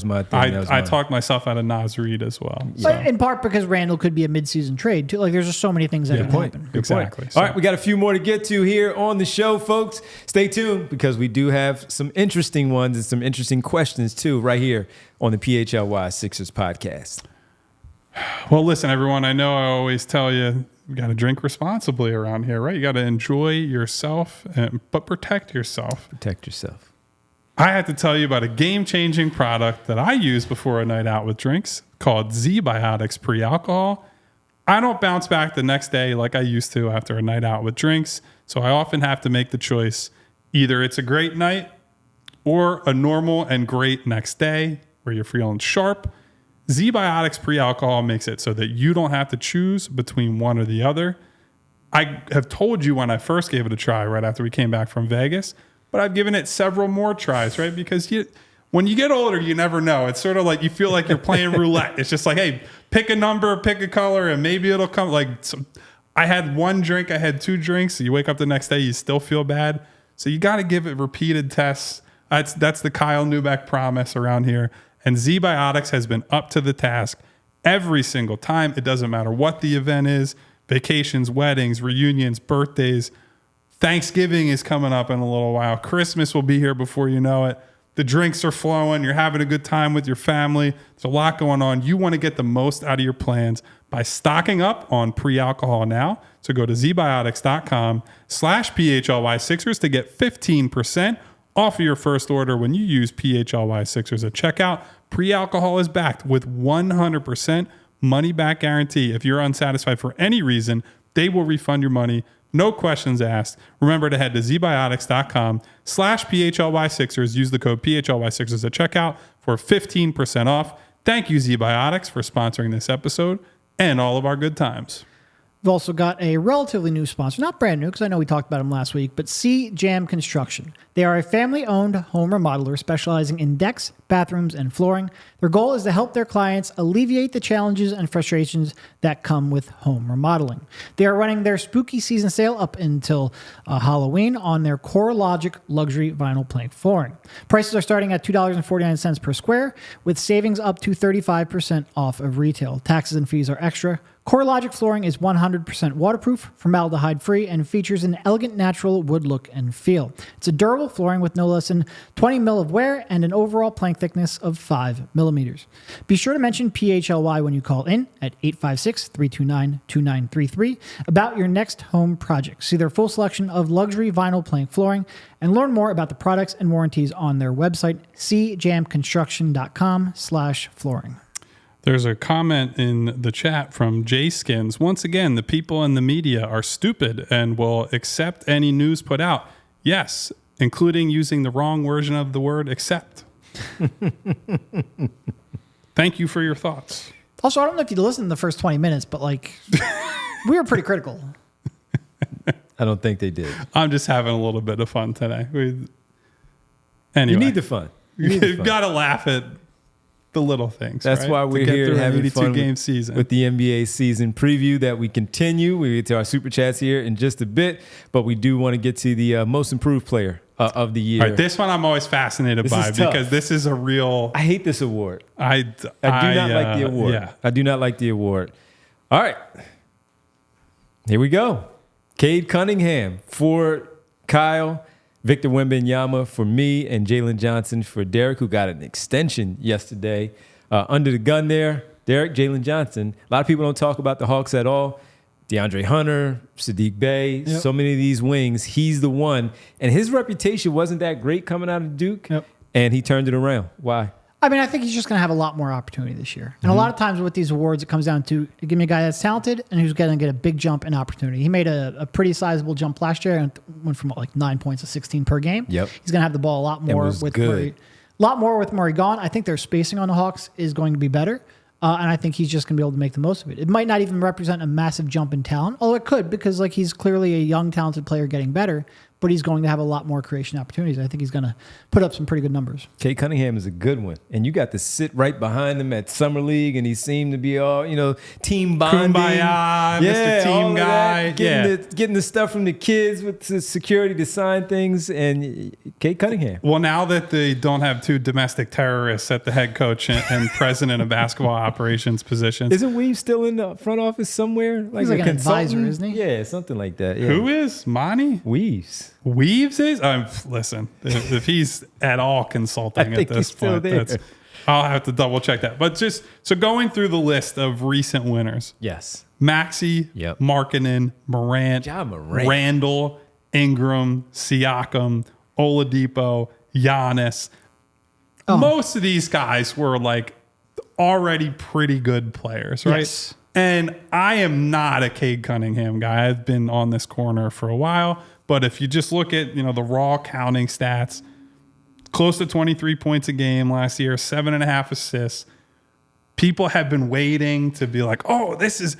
A: my thing.
B: I talked myself out of Nas Reed as well.
C: But in part because Randall could be a midseason trade too. Like there's just so many things that can happen.
B: Exactly.
A: All right, we got a few more to get to here on the show, folks. Stay tuned because we do have some interesting ones and some interesting questions too right here on the PHLY Sixers podcast.
B: Well, listen, everyone, I know I always tell you got to drink responsibly around here, right? You got to enjoy yourself, but protect yourself.
A: Protect yourself.
B: I have to tell you about a game-changing product that I use before a night out with drinks called Z-Biotics Pre-Alcohol. I don't bounce back the next day like I used to after a night out with drinks, so I often have to make the choice. Either it's a great night or a normal and great next day where you're feeling sharp. Z-Biotics Pre-Alcohol makes it so that you don't have to choose between one or the other. I have told you when I first gave it a try right after we came back from Vegas, but I've given it several more tries, right? Because when you get older, you never know. It's sort of like you feel like you're playing roulette. It's just like, hey, pick a number, pick a color, and maybe it'll come. I had one drink, I had two drinks. You wake up the next day, you still feel bad. So you got to give it repeated tests. That's the Kyle Neubeck promise around here. And Z-Biotics has been up to the task every single time. It doesn't matter what the event is, vacations, weddings, reunions, birthdays. Thanksgiving is coming up in a little while. Christmas will be here before you know it. The drinks are flowing. You're having a good time with your family. There's a lot going on. You want to get the most out of your plans by stocking up on pre-alcohol now. So go to zbiotics.com/PHLY Sixers to get 15% off of your first order when you use PHLY Sixers at checkout. Pre-alcohol is backed with 100% money back guarantee. If you're unsatisfied for any reason, they will refund your money. No questions asked. Remember to head to zbiotics.com/PHLY Sixers. Use the code PHLY Sixers at checkout for 15% off. Thank you, Z-Biotics, for sponsoring this episode and all of our good times.
C: We've also got a relatively new sponsor, not brand new because I know we talked about them last week, but C-Jam Construction. They are a family-owned home remodeler specializing in decks, bathrooms, and flooring. Their goal is to help their clients alleviate the challenges and frustrations that come with home remodeling. They are running their spooky season sale up until Halloween on their CoreLogic luxury vinyl plank flooring. Prices are starting at $2.49 per square, with savings up to 35% off of retail. Taxes and fees are extra. CoreLogic flooring is 100% waterproof, formaldehyde-free, and features an elegant natural wood look and feel. It's a durable flooring with no less than 20 mil of wear and an overall plank thickness of 5 millimeters. Be sure to mention PHLY when you call in at 856-329-2933 about your next home project. See their full selection of luxury vinyl plank flooring and learn more about the products and warranties on their website, cjamconstruction.com/flooring.
B: There's a comment in the chat from Jay Skins. Once again, the people in the media are stupid and will accept any news put out. Yes, including using the wrong version of the word accept. Thank you for your thoughts.
C: Also, I don't know if you listened in the first 20 minutes, but we were pretty critical.
A: I don't think they did.
B: I'm just having a little bit of fun today. Anyway.
A: You need the fun.
B: You've got to laugh at the little things.
A: That's
B: right?
A: why we're here having fun
B: game season
A: with the NBA season preview that we continue. We get to our super chats here in just a bit, but we do want to get to the most improved player of the year.
B: All right, this one I'm always fascinated by because this is a real.
A: I hate this award.
B: I
A: do not like the award.
B: Yeah.
A: I do not like the award. All right, here we go. Cade Cunningham for Kyle. Victor Wembanyama for me, and Jalen Johnson for Derek, who got an extension yesterday. Under the gun there, Derek, Jalen Johnson. A lot of people don't talk about the Hawks at all. DeAndre Hunter, Sadiq Bey, so many of these wings. He's the one. And his reputation wasn't that great coming out of Duke, and he turned it around. Why?
C: I mean, I think he's just going to have a lot more opportunity this year. And a lot of times with these awards, it comes down to give me a guy that's talented and who's going to get a big jump in opportunity. He made a pretty sizable jump last year and went from 9 points to 16 per game.
A: Yep.
C: He's going to have the ball a lot more with Murray. A lot more with Murray gone. I think their spacing on the Hawks is going to be better. And I think he's just going to be able to make the most of it. It might not even represent a massive jump in talent, although it could because he's clearly a young, talented player getting better. but he's going to have a lot more creation opportunities. I think he's going to put up some pretty good numbers.
A: Kate Cunningham is a good one. And you got to sit right behind him at Summer League, and he seemed to be all, team bonding.
B: Kumbaya, Mr. Team Guy.
A: Getting the stuff from the kids with the security to sign things, and Kate Cunningham.
B: Well, now that they don't have two domestic terrorists at the head coach and president of basketball operations positions.
A: Isn't Weave still in the front office somewhere?
C: He's like an advisor, isn't he?
A: Yeah, something like that. Yeah.
B: Who is? Monty?
A: Weaves.
B: Weaves is? Listen, if he's at all consulting at this point, I'll have to double check that. But just so going through the list of recent winners.
A: Yes.
B: Maxey, Markkanen, Morant, Randall, Ingram, Siakam, Oladipo, Giannis. Most of these guys were like already pretty good players, right?
C: Yes.
B: And I am not a Cade Cunningham guy. I've been on this corner for a while. But if you just look at, the raw counting stats, close to 23 points a game last year, 7.5 assists. People have been waiting to be like, oh, this is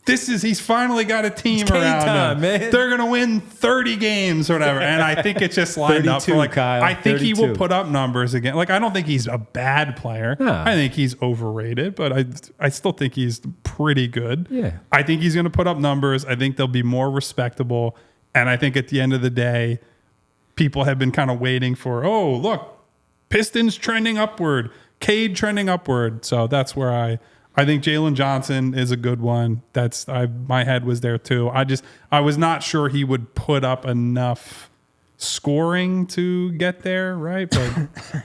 B: he's finally got a team around
A: time,
B: him.
A: man.
B: They're going to win 30 games or whatever. And I think it's just lined up for
A: Kyle,
B: I think
A: 32.
B: he will put up numbers again. Like, I don't think he's a bad player.
A: No.
B: I think he's overrated, but I still think he's pretty good.
A: Yeah.
B: I think he's going to put up numbers. I think they'll be more respectable. And I think at the end of the day, people have been kind of waiting for, oh, look, Pistons trending upward, Cade trending upward. So that's where I think Jalen Johnson is a good one. My head was there too. I was not sure he would put up enough scoring to get there, right? But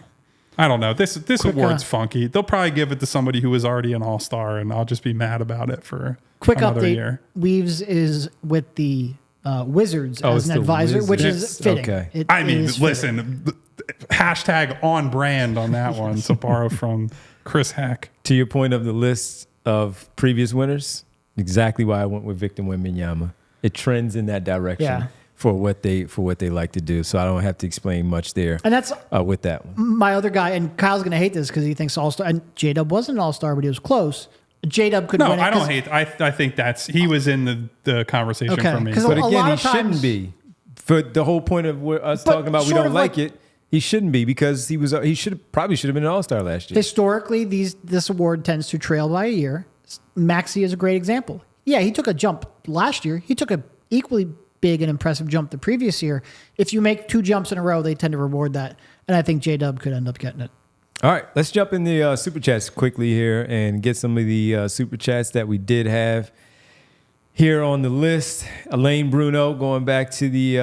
B: I don't know. This award's funky. They'll probably give it to somebody who was already an all-star, and I'll just be mad about it for another
C: update.
B: year.
C: Weaves is with the Wizards as an advisor, which is fitting.
A: Okay.
B: Listen, hashtag on brand on that one to borrow from Chris Heck.
A: To your point of the list of previous winners, exactly why I went with Victor Wembanyama. It trends in that direction for what they like to do. So I don't have to explain much there.
C: And that's
A: with that one.
C: My other guy, and Kyle's going to hate this because he thinks all-star. And J-Dub wasn't an all-star, but he was close. J-Dub could win it.
B: No, I don't hate. I think he was in the conversation for me.
A: But again, he shouldn't be. For the whole point of us talking about we don't like it, he shouldn't be because he probably should have been an all-star last year.
C: Historically, this award tends to trail by a year. Maxey is a great example. Yeah, he took a jump last year. He took a equally big and impressive jump the previous year. If you make 2 jumps in a row, they tend to reward that. And I think J-Dub could end up getting it.
A: All right, let's jump in the Super Chats quickly here and get some of the Super Chats that we did have here on the list. Elaine Bruno, going back to the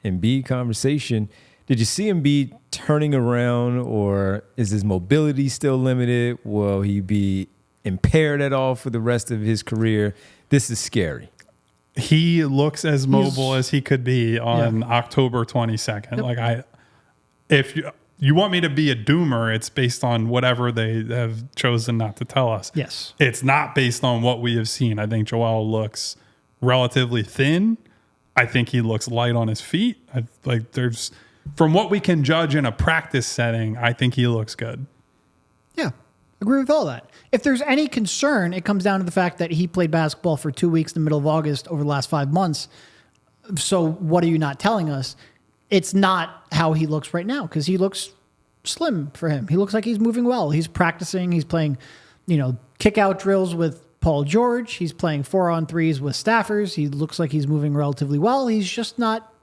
A: Embiid conversation. Did you see Embiid turning around, or is his mobility still limited? Will he be impaired at all for the rest of his career? This is scary.
B: He looks as mobile as he could be on October 22nd. Yep. Like if you want me to be a doomer, it's based on whatever they have chosen not to tell us.
C: Yes.
B: It's not based on what we have seen. I think Joel looks relatively thin. I think he looks light on his feet. From what we can judge in a practice setting, I think he looks good.
C: Yeah, agree with all that. If there's any concern, it comes down to the fact that he played basketball for 2 weeks in the middle of August over the last 5 months. So what are you not telling us? It's not how he looks right now because he looks slim for him. He looks like he's moving well. He's practicing. He's playing, kick-out drills with Paul George. He's playing 4-on-3s with staffers. He looks like he's moving relatively well. He's just not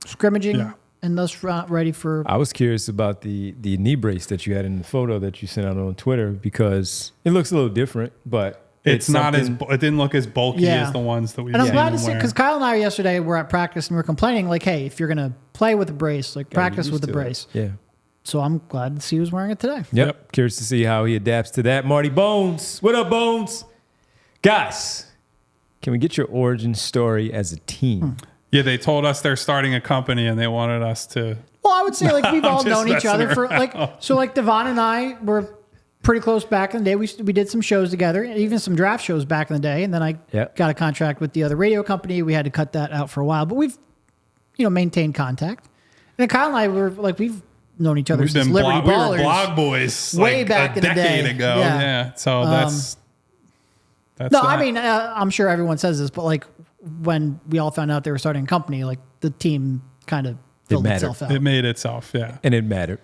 C: scrimmaging and thus not ready for...
A: I was curious about the knee brace that you had in the photo that you sent out on Twitter because it looks a little different, but...
B: It's not it didn't look as bulky as the ones that we've seen.
C: And I'm glad to see, because Kyle and I yesterday were at practice and we were complaining, like, hey, if you're going to play with a brace, practice with the brace.
A: Yeah.
C: So I'm glad to see who's wearing it today.
A: Yep. Curious to see how he adapts to that. Marty Bones. What up, Bones? Guys, can we get your origin story as a team?
B: Yeah, they told us they're starting a company and they wanted us to...
C: Well, I would say, we've all known each other for, Devon and I were pretty close back in the day. We did some shows together, even some draft shows back in the day. And then I got a contract with the other radio company. We had to cut that out for a while, but we've, maintained contact. And Kyle and I were we've known each other since Liberty Ballers.
B: We were blog boys
C: way back in the day.
B: A decade ago. Yeah. So that's
C: no, that. I mean, I'm sure everyone says this, but when we all found out they were starting a company, the team kind of filled
A: mattered.
C: itself out.
B: It made itself, yeah.
A: And it mattered.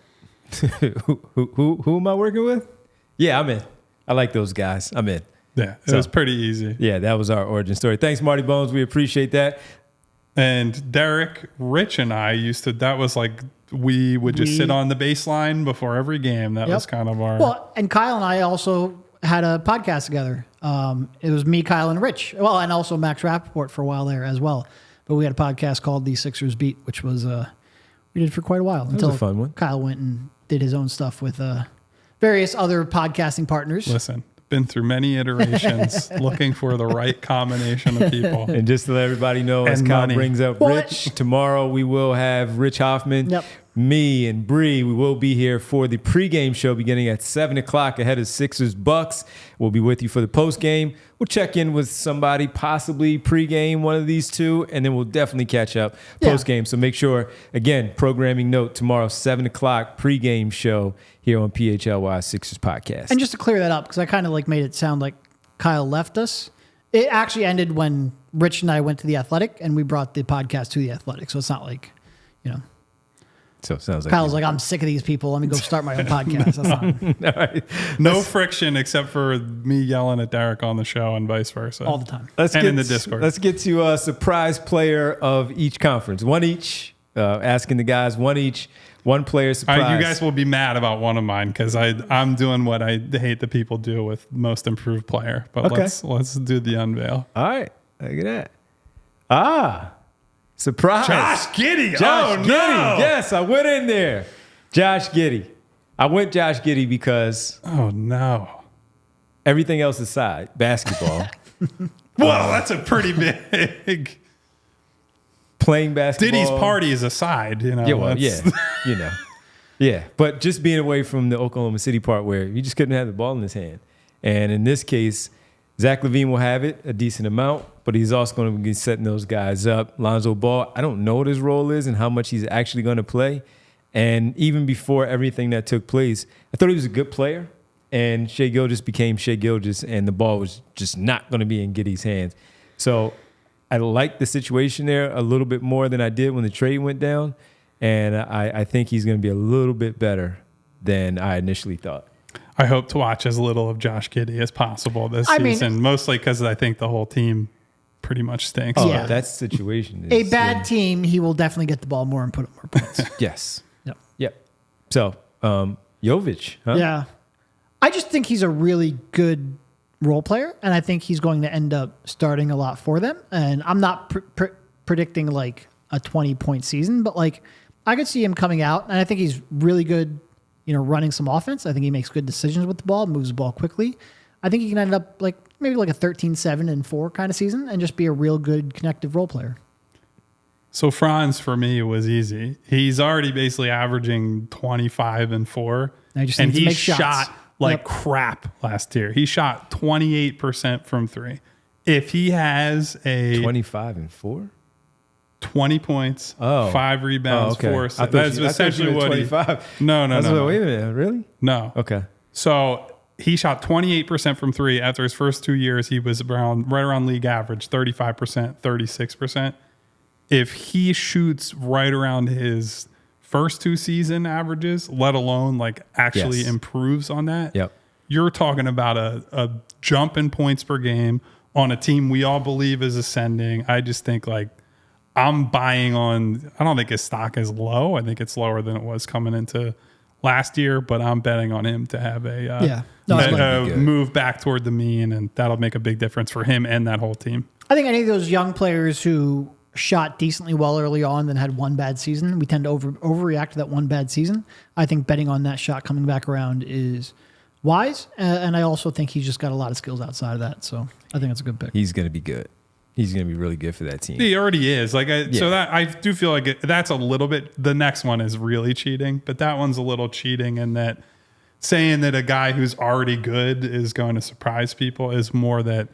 A: who am I working with? Yeah, I'm in. I like those guys. I'm in.
B: Yeah, it was pretty easy.
A: Yeah, that was our origin story. Thanks, Marty Bones. We appreciate that.
B: And Derek, Rich, and I that was like, we would just sit on the baseline before every game. That was kind of our...
C: Well, and Kyle and I also had a podcast together. It was me, Kyle, and Rich. Well, and also Max Rappaport for a while there as well. But we had a podcast called The Sixers Beat, which was we did for quite a while.
A: That was a fun one.
C: Kyle went and did his own stuff with various other podcasting partners.
B: Listen, been through many iterations looking for the right combination of people.
A: And just to let everybody know, as Kyle brings up Rich, tomorrow we will have Rich Hoffman, me, and Bree. We will be here for the pregame show beginning at 7 o'clock ahead of Sixers Bucks. We'll be with you for the postgame. We'll check in with somebody, possibly pregame, one of these two, and then we'll definitely catch up postgame. So make sure, again, programming note, tomorrow, 7 o'clock pregame show here on PHLY Sixers Podcast.
C: And just to clear that up, because I kind of like made it sound like Kyle left us. It actually ended when Rich and I went to The Athletic, and we brought the podcast to The Athletic. So it's not like,
A: So it sounds like
C: Kyle's like, I'm sick of these people. Let me go start my own podcast. That's not
A: all right.
B: No friction except for me yelling at Derek on the show and vice versa.
C: all the time.
B: In the Discord.
A: Let's get to a surprise player of each conference. One each. Asking the guys one each. One player surprise.
B: You guys will be mad about one of mine because I'm doing what I hate the people do with most improved player. But let's do the unveil.
A: All right. Look at that. Surprise.
B: Josh Giddey.
A: Josh Giddey.
B: No.
A: Yes, I went in there. Josh Giddey. I went Josh Giddey because...
B: Oh, no.
A: Everything else aside, basketball.
B: Well, that's a pretty big...
A: Playing basketball.
B: Diddy's party is aside,
A: Yeah, well, yeah. Yeah, but just being away from the Oklahoma City part where he just couldn't have the ball in his hand. And in this case, Zach LaVine will have it a decent amount, but he's also going to be setting those guys up. Lonzo Ball, I don't know what his role is and how much he's actually going to play. And even before everything that took place, I thought he was a good player. And Shai Gilgeous became Shai Gilgeous, and the ball was just not going to be in Giddey's hands. So I like the situation there a little bit more than I did when the trade went down. And I think he's going to be a little bit better than I initially thought.
B: I hope to watch as little of Josh Giddey as possible this season, mostly because I think the whole team pretty much stinks.
A: Oh, that situation is...
C: A bad team, he will definitely get the ball more and put up more points.
A: Yes.
C: Yep.
A: So, Jovic, huh?
C: Yeah. I just think he's a really good role player, and I think he's going to end up starting a lot for them. And I'm not predicting like a 20-point season, but like I could see him coming out, and I think he's really good, running some offense. I think he makes good decisions with the ball, moves the ball quickly. I think he can end up like maybe like a 13-7-4 kind of season and just be a real good connective role player.
B: So Franz, for me, was easy. He's already basically averaging 25 and 4.
C: And he
B: shot like crap last year. He shot 28% from 3. If he has a
A: 25 and 4,
B: 20 points, 5 rebounds, 4 assists.
A: That's
B: essentially what
A: 25.
B: No.
A: Wait a minute, really?
B: No.
A: Okay.
B: So he shot 28% from 3 after his first 2 years. He was right around league average, 35%, 36%. If he shoots right around his first 2 season averages, let alone like actually improves on that, you're talking about a jump in points per game on a team we all believe is ascending. I just think like I'm buying on, I don't think his stock is low. I think it's lower than it was coming into last year, but I'm betting on him to have a move back toward the mean, and that'll make a big difference for him and that whole team.
C: I think any of those young players who shot decently well early on, then had one bad season, we tend to overreact to that one bad season. I think betting on that shot coming back around is wise, and I also think he's just got a lot of skills outside of that, so I think it's a good pick.
A: He's going to be good. He's going to be really good for that team.
B: He already is. So that I do feel like that's a little bit. The next one is really cheating, but that one's a little cheating in that saying that a guy who's already good is going to surprise people is more that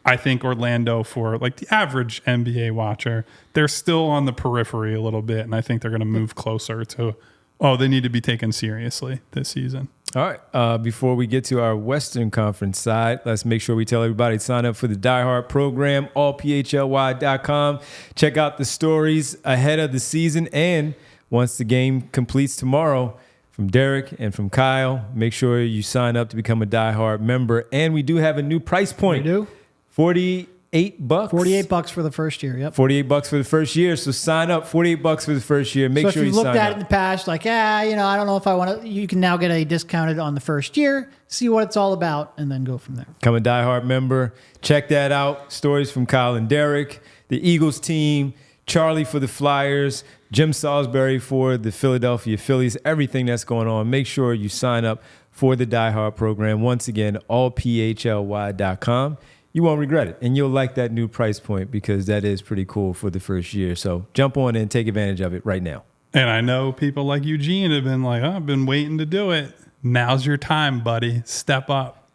B: I think Orlando, for like the average NBA watcher, they're still on the periphery a little bit, and I think they're going to move closer to, they need to be taken seriously this season.
A: All right. Before we get to our Western Conference side, let's make sure we tell everybody to sign up for the Die Hard program, allphly.com. Check out the stories ahead of the season. And once the game completes tomorrow, from Derek and from Kyle, make sure you sign up to become a Die Hard member. And we do have a new price point.
C: We do.
A: $48.
C: $48 for the first year. Yep.
A: $48 for the first year. So sign up. $48 for the first year. Make
C: so
A: sure
C: if
A: you
C: you've looked
A: sign
C: at
A: up.
C: it in the past, like, I don't know if I want to. You can now get a discounted on the first year, see what it's all about, and then go from there.
A: Become a Die Hard member. Check that out. Stories from Kyle and Derek, the Eagles team, Charlie for the Flyers, Jim Salisbury for the Philadelphia Phillies, everything that's going on. Make sure you sign up for the Die Hard program. Once again, allphly.com. You won't regret it. And you'll like that new price point because that is pretty cool for the first year. So jump on and take advantage of it right now.
B: And I know people like Eugene have been like, I've been waiting to do it. Now's your time, buddy. Step up.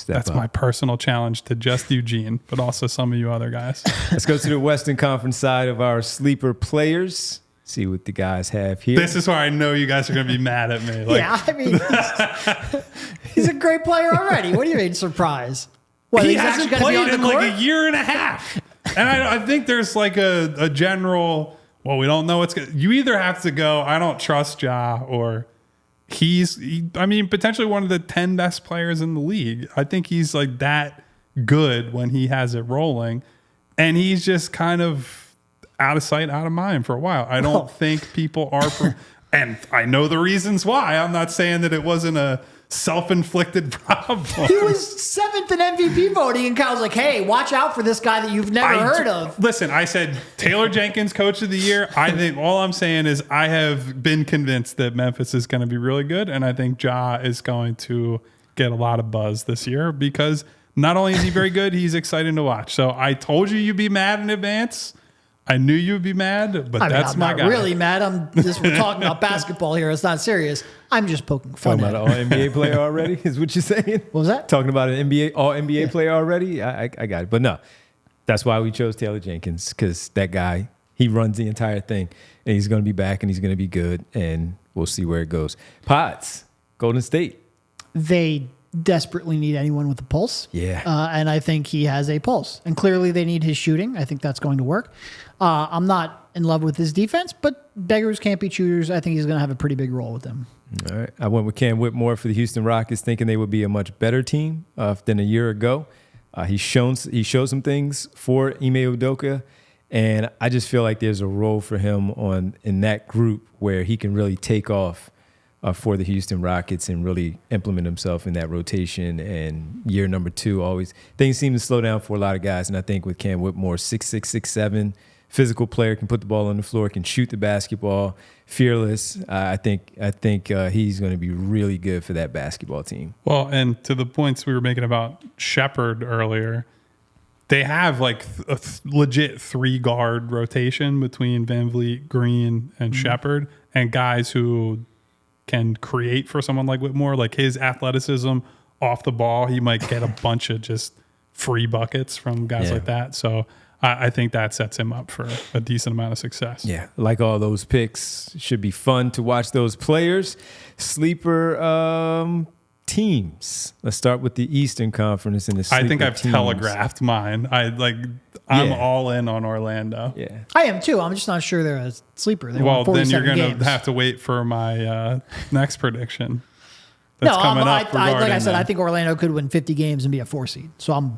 B: That's my personal challenge to just Eugene, but also some of you other guys.
A: Let's go to the Western Conference side of our sleeper players. See what the guys have here.
B: This is where I know you guys are going to be mad at me. Like,
C: Yeah, I mean, he's a great player already. What do you mean, surprise? What,
B: he
C: he's
B: hasn't
C: actually gonna be
B: played
C: on the
B: in
C: court?
B: like a year and a half. And I think there's like a general, well, we don't know what's going to, you either have to go, I don't trust Ja, or I mean, potentially one of the 10 best players in the league. I think he's like that good when he has it rolling. And he's just kind of out of sight, out of mind for a while. I don't think people are, and I know the reasons why. I'm not saying that it wasn't a self-inflicted problem.
C: He was 7th in MVP voting, and Kyle's like, hey, watch out for this guy that you've never heard of.
B: Listen, I said Taylor Jenkins, coach of the year. I think all I'm saying is I have been convinced that Memphis is going to be really good, and I think Ja is going to get a lot of buzz this year because not only is he very good, he's exciting to watch. So I told you'd be mad in advance. I knew you'd be mad, but that's
C: I'm
B: my
C: not
B: guy.
C: Really mad. We're talking about basketball here. It's not serious. I'm just poking fun
A: Talking
C: at
A: about
C: him.
A: an all-NBA player already is what you're saying?
C: What was that?
A: Talking about an all-NBA player already? I got it. But no, that's why we chose Taylor Jenkins because that guy, he runs the entire thing. And he's going to be back and he's going to be good. And we'll see where it goes. Pods, Golden State.
C: They desperately need anyone with a pulse.
A: Yeah.
C: And I think he has a pulse. And clearly they need his shooting. I think that's going to work. I'm not in love with his defense, but beggars can't be choosers. I think he's going to have a pretty big role with them.
A: All right. I went with Cam Whitmore for the Houston Rockets, thinking they would be a much better team than a year ago. He showed some things for Ime Udoka, and I just feel like there's a role for him in that group where he can really take off for the Houston Rockets and really implement himself in that rotation. And year number 2, always things seem to slow down for a lot of guys. And I think with Cam Whitmore, 6'6", 6'7", physical player, can put the ball on the floor, can shoot the basketball, fearless. I think he's going to be really good for that basketball team.
B: Well, and to the points we were making about Shepherd earlier, they have like a legit 3-guard rotation between VanVleet, Green, and Shepherd, and guys who can create for someone like Whitmore. Like his athleticism off the ball, he might get a bunch of just free buckets from guys like that. So I think that sets him up for a decent amount of success.
A: Yeah, like all those picks, should be fun to watch those players. Sleeper teams. Let's start with the Eastern Conference and the sleeper
B: I think I've
A: teams.
B: telegraphed mine. I'm all in on Orlando.
A: Yeah.
C: I am too. I'm just not sure they're a sleeper. They
B: Well,
C: won
B: then you're
C: 47
B: going to
C: games.
B: have to wait for my next prediction. That's
C: No,
B: coming up.
C: like I
B: regarding
C: said,
B: them.
C: I think Orlando could win 50 games and be a 4 seed. So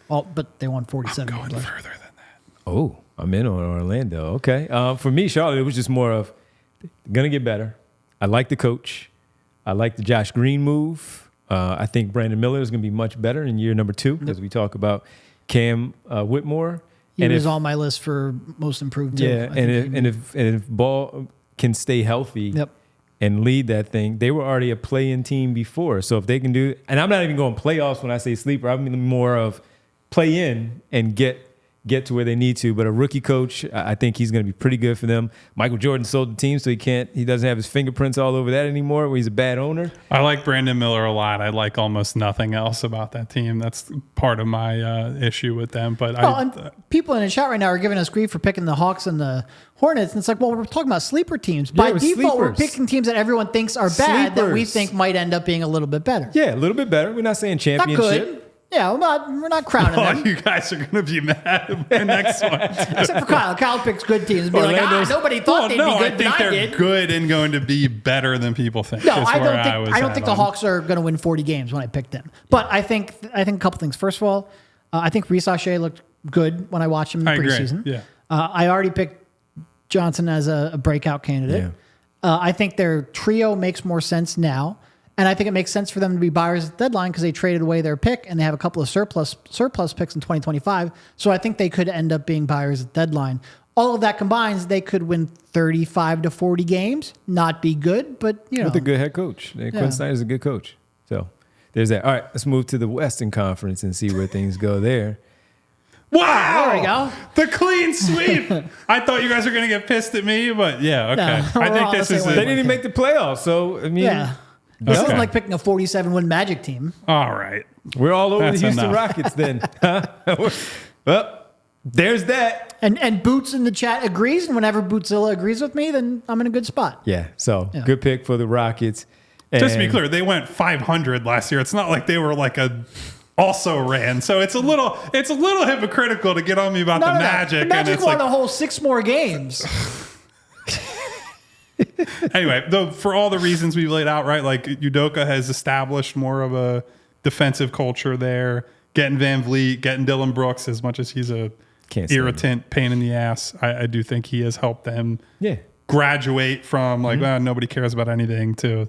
C: but they won 47
B: going
C: games.
B: further than that.
A: Oh, I'm in on Orlando. Okay. For me, Charlotte, it was just more of going to get better. I like the coach. I like the Josh Green move. I think Brandon Miller is going to be much better in year number 2 as we talk about Cam Whitmore.
C: He was on my list for most improved too.
A: Yeah, and if Ball can stay healthy and lead that thing, they were already a play-in team before. So if they can do, and I'm not even going playoffs when I say sleeper, I mean more of play in and get get to where they need to. But a rookie coach, I think he's going to be pretty good for them. Michael Jordan sold the team, so he doesn't have his fingerprints all over that anymore, where he's a bad owner.
B: I like Brandon Miller a lot. I like almost nothing else about that team. That's part of my issue with them. But
C: and people in the chat right now are giving us grief for picking the Hawks and the Hornets. And it's like, well, we're talking about sleeper teams. By default, we're picking teams that everyone thinks are bad that we think might end up being a little bit better.
A: Yeah, a little bit better. We're not saying championship.
C: Not good. Yeah, we're not crowning them.
B: You guys are going to be mad at the next one.
C: Except for Kyle. Kyle picks good teams and be nobody thought they'd be good,
B: I think they're good and going to be better than people think.
C: No, I don't think the Hawks are going to win 40 games when I picked them. But I think a couple things. First of all, I think Reece Shea looked good when I watched him in the preseason.
B: Yeah.
C: I already picked Johnson as a breakout candidate. Yeah. I think their trio makes more sense now. And I think it makes sense for them to be buyers at the deadline because they traded away their pick and they have a couple of surplus picks in 2025. So I think they could end up being buyers at the deadline. All of that combines, they could win 35 to 40 games, not be good, but
A: with a good head coach. Quinn Snyder's a good coach. So there's that. All right, let's move to the Western Conference and see where things go there.
B: Wow!
C: There we go.
B: The clean sweep. I thought you guys were going to get pissed at me, but yeah, okay.
C: No,
B: I think this is
A: They didn't even make the playoffs, so I mean...
C: Yeah. This isn't like picking a 47-win Magic team.
B: All right.
A: We're all over
B: That's
A: the Houston
B: enough.
A: Rockets then. Well, there's that.
C: And Boots in the chat agrees, and whenever Bootzilla agrees with me, then I'm in a good spot.
A: Yeah, so good pick for the Rockets.
B: Just to be clear, they went 500 last year. It's not like they were like also ran. So it's a little hypocritical to get on me about the Magic.
C: The Magic
B: and it's
C: won a whole 6 more games.
B: Anyway, though, for all the reasons we've laid out, right? Like Udoka has established more of a defensive culture there. Getting Van Vliet, getting Dylan Brooks, as much as he's a irritant, pain in the ass, I do think he has helped them graduate from nobody cares about anything to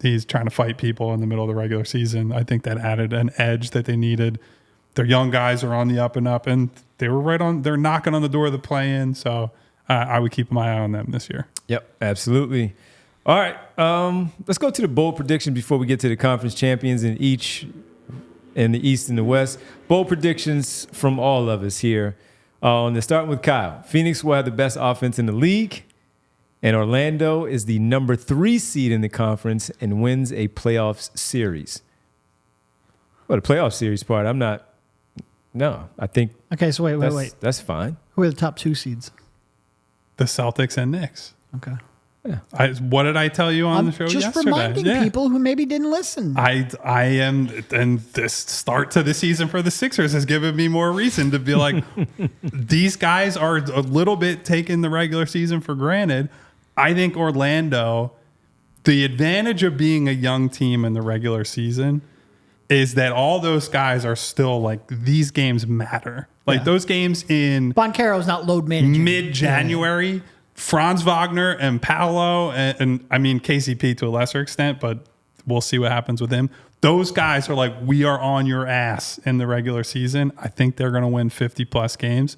B: he's trying to fight people in the middle of the regular season. I think that added an edge that they needed. Their young guys are on the up and up, and they were they're knocking on the door of the play-in. So I would keep my eye on them this year.
A: Yep, absolutely. All right, let's go to the bold prediction before we get to the conference champions in the East and the West. Bold predictions from all of us here. Starting with Kyle. Phoenix will have the best offense in the league, and Orlando is the number 3 seed in the conference and wins a playoffs series. Well, the playoff series part, I think.
C: Okay, so wait.
A: That's fine.
C: Who are the top 2 seeds?
B: The Celtics and Knicks.
C: Okay.
B: Yeah. What did I tell you on the show yesterday?
C: Just reminding people who maybe didn't listen.
B: I am, and this start to the season for the Sixers has given me more reason to be like, these guys are a little bit taking the regular season for granted. I think Orlando, the advantage of being a young team in the regular season is that all those guys are still like, these games matter. Like those games in
C: Boncaro's not load managing.
B: Mid-January, Franz Wagner and Paolo, and I mean KCP to a lesser extent, but we'll see what happens with him. Those guys are like, we are on your ass in the regular season. I think they're going to win 50-plus games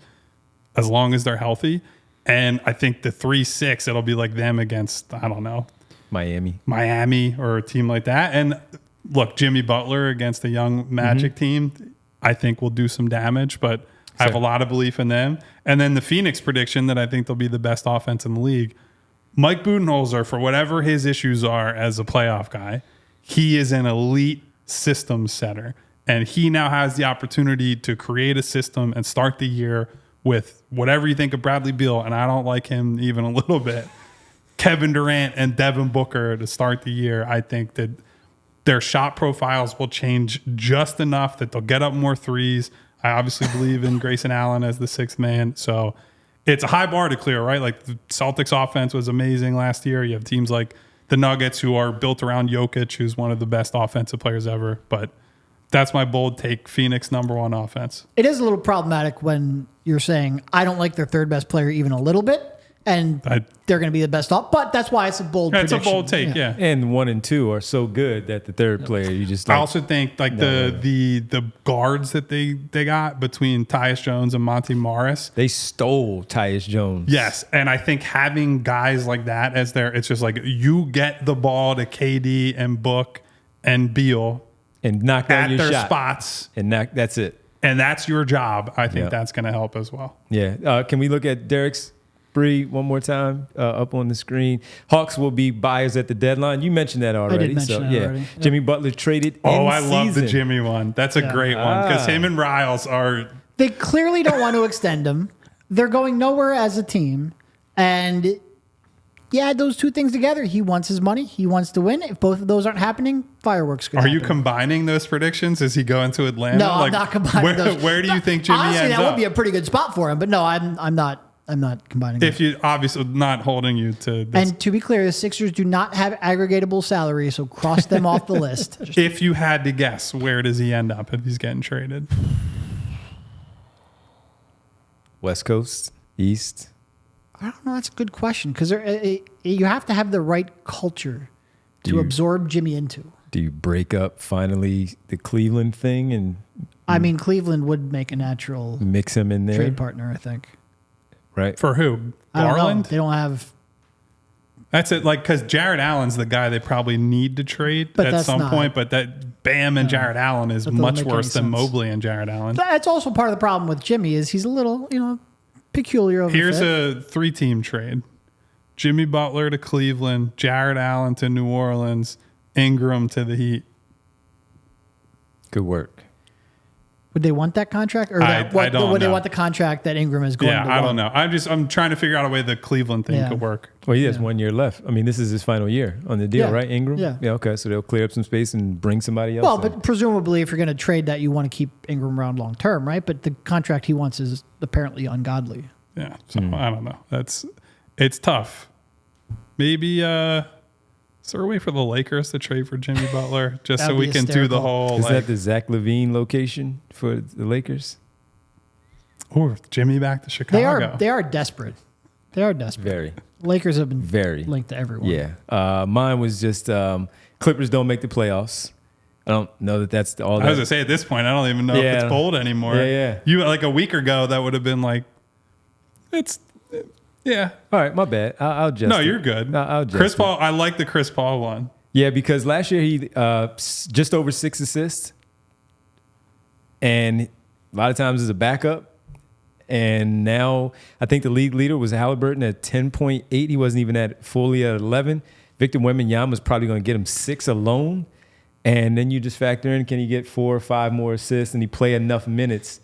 B: as long as they're healthy. And I think the 3-6, it'll be like them against, I don't know, Miami or a team like that. And look, Jimmy Butler against a young Magic team, I think will do some damage, but I have a lot of belief in them. And then the Phoenix prediction that I think they'll be the best offense in the league. Mike Budenholzer, for whatever his issues are as a playoff guy, he is an elite system setter. And he now has the opportunity to create a system and start the year with whatever you think of Bradley Beal, and I don't like him even a little bit, Kevin Durant and Devin Booker to start the year. I think that their shot profiles will change just enough that they'll get up more threes. I obviously believe in Grayson Allen as the 6th man. So it's a high bar to clear, right? Like the Celtics offense was amazing last year. You have teams like the Nuggets who are built around Jokic, who's one of the best offensive players ever. But that's my bold take. Phoenix #1 offense.
C: It is a little problematic when you're saying, I don't like their 3rd best player even a little bit. And they're going to be the best off. But that's why it's a bold prediction.
B: It's a bold take, yeah.
A: And 1 and 2 are so good that the 3rd player, you just
B: I also think like the guards that they got between Tyus Jones and Monty Morris.
A: They stole Tyus Jones.
B: Yes. And I think having guys like that as it's just like you get the ball to KD and Book and Beal
A: and knock down
B: at
A: your
B: their
A: shot.
B: spots.
A: And that's it.
B: and that's your job, I think that's going to help as well.
A: Yeah. Can we look at Derek's Bree one more time up on the screen? Hawks will be buyers at the deadline. You mentioned that already.
C: I did mention that already. Yep.
A: Jimmy Butler traded
B: I
A: in
B: love the
A: season.
B: Jimmy one. That's a great one because him and Riles are.
C: They clearly don't want to extend him. They're going nowhere as a team. And those two things together. He wants his money. He wants to win. If both of those aren't happening, fireworks could happen.
B: Are you combining those predictions? Is he going to Atlanta?
C: No, I'm not combining those.
B: Where do you think Jimmy
C: honestly,
B: ends
C: that
B: up?
C: would be a pretty good spot for him. But no, I'm not combining them.
B: If you obviously not holding you to this.
C: And to be clear, the Sixers do not have aggregatable salary, so cross them off the list.
B: If you had to guess, where does he end up if he's getting traded?
A: West Coast, East.
C: I don't know. That's a good question because you have to have the right culture to absorb Jimmy into.
A: Do you break up finally the Cleveland thing and
C: I mean, Cleveland would make a natural
A: mix him in there?
C: trade partner, I think.
A: Right.
B: For who?
C: I don't know.
B: Garland?
C: They don't have.
B: That's it. Like, because Jared Allen's the guy they probably need to trade
C: But
B: at
C: that's
B: some
C: not-
B: point. But that Bam and Jared Allen is
C: doesn't
B: much
C: make
B: worse
C: any
B: than
C: sense.
B: Mobley and Jared Allen.
C: That's also part of the problem with Jimmy is he's a little, peculiar. Of
B: Here's
C: fit.
B: a 3-team trade: Jimmy Butler to Cleveland, Jared Allen to New Orleans, Ingram to the Heat.
A: Good work.
C: Would they want that contract, or
B: I don't
C: would they
B: know.
C: want the contract that Ingram is going to
B: Yeah,
C: want?
B: I don't know. I'm trying to figure out a way the Cleveland thing
C: Yeah.
B: could work.
A: Well, he has 1 year left. I mean, this is his final year on the deal,
C: Yeah.
A: right, Ingram?
C: Yeah.
A: Okay. So they'll clear up some space and bring somebody else.
C: Well,
A: in.
C: but presumably, if you're going to trade that, you want to keep Ingram around long term, right? But the contract he wants is apparently ungodly.
B: Yeah, so I don't know. It's tough. Maybe is there a way for the Lakers to trade for Jimmy Butler just so
C: That'd
B: we
C: be
B: can do the
C: hysterical.
B: whole
A: is
B: like,
A: that the Zach LaVine location for the Lakers?
B: or Jimmy back to Chicago?
C: They are desperate. They are desperate.
A: Very.
C: Lakers have been
A: Very.
C: linked to everyone.
A: Yeah. Mine was just Clippers don't make the playoffs. I don't know that that's all
B: I was
A: that.
B: gonna say at this point I don't even know if
A: Yeah.
B: it's bold anymore.
A: Yeah.
B: You like a week ago that would have been like, it's yeah.
A: All right, my bad. I'll just.
B: No, you're good.
A: I'll adjust
B: Chris
A: it.
B: Paul. I like the Chris Paul one.
A: Yeah, because last year he just over 6 assists, and a lot of times as a backup. And now I think the league leader was Halliburton at 10.8. He wasn't even at fully at 11. Victor Wembanyama was probably going to get him 6 alone. And then you just factor in, can he get 4 or 5 more assists and he play enough minutes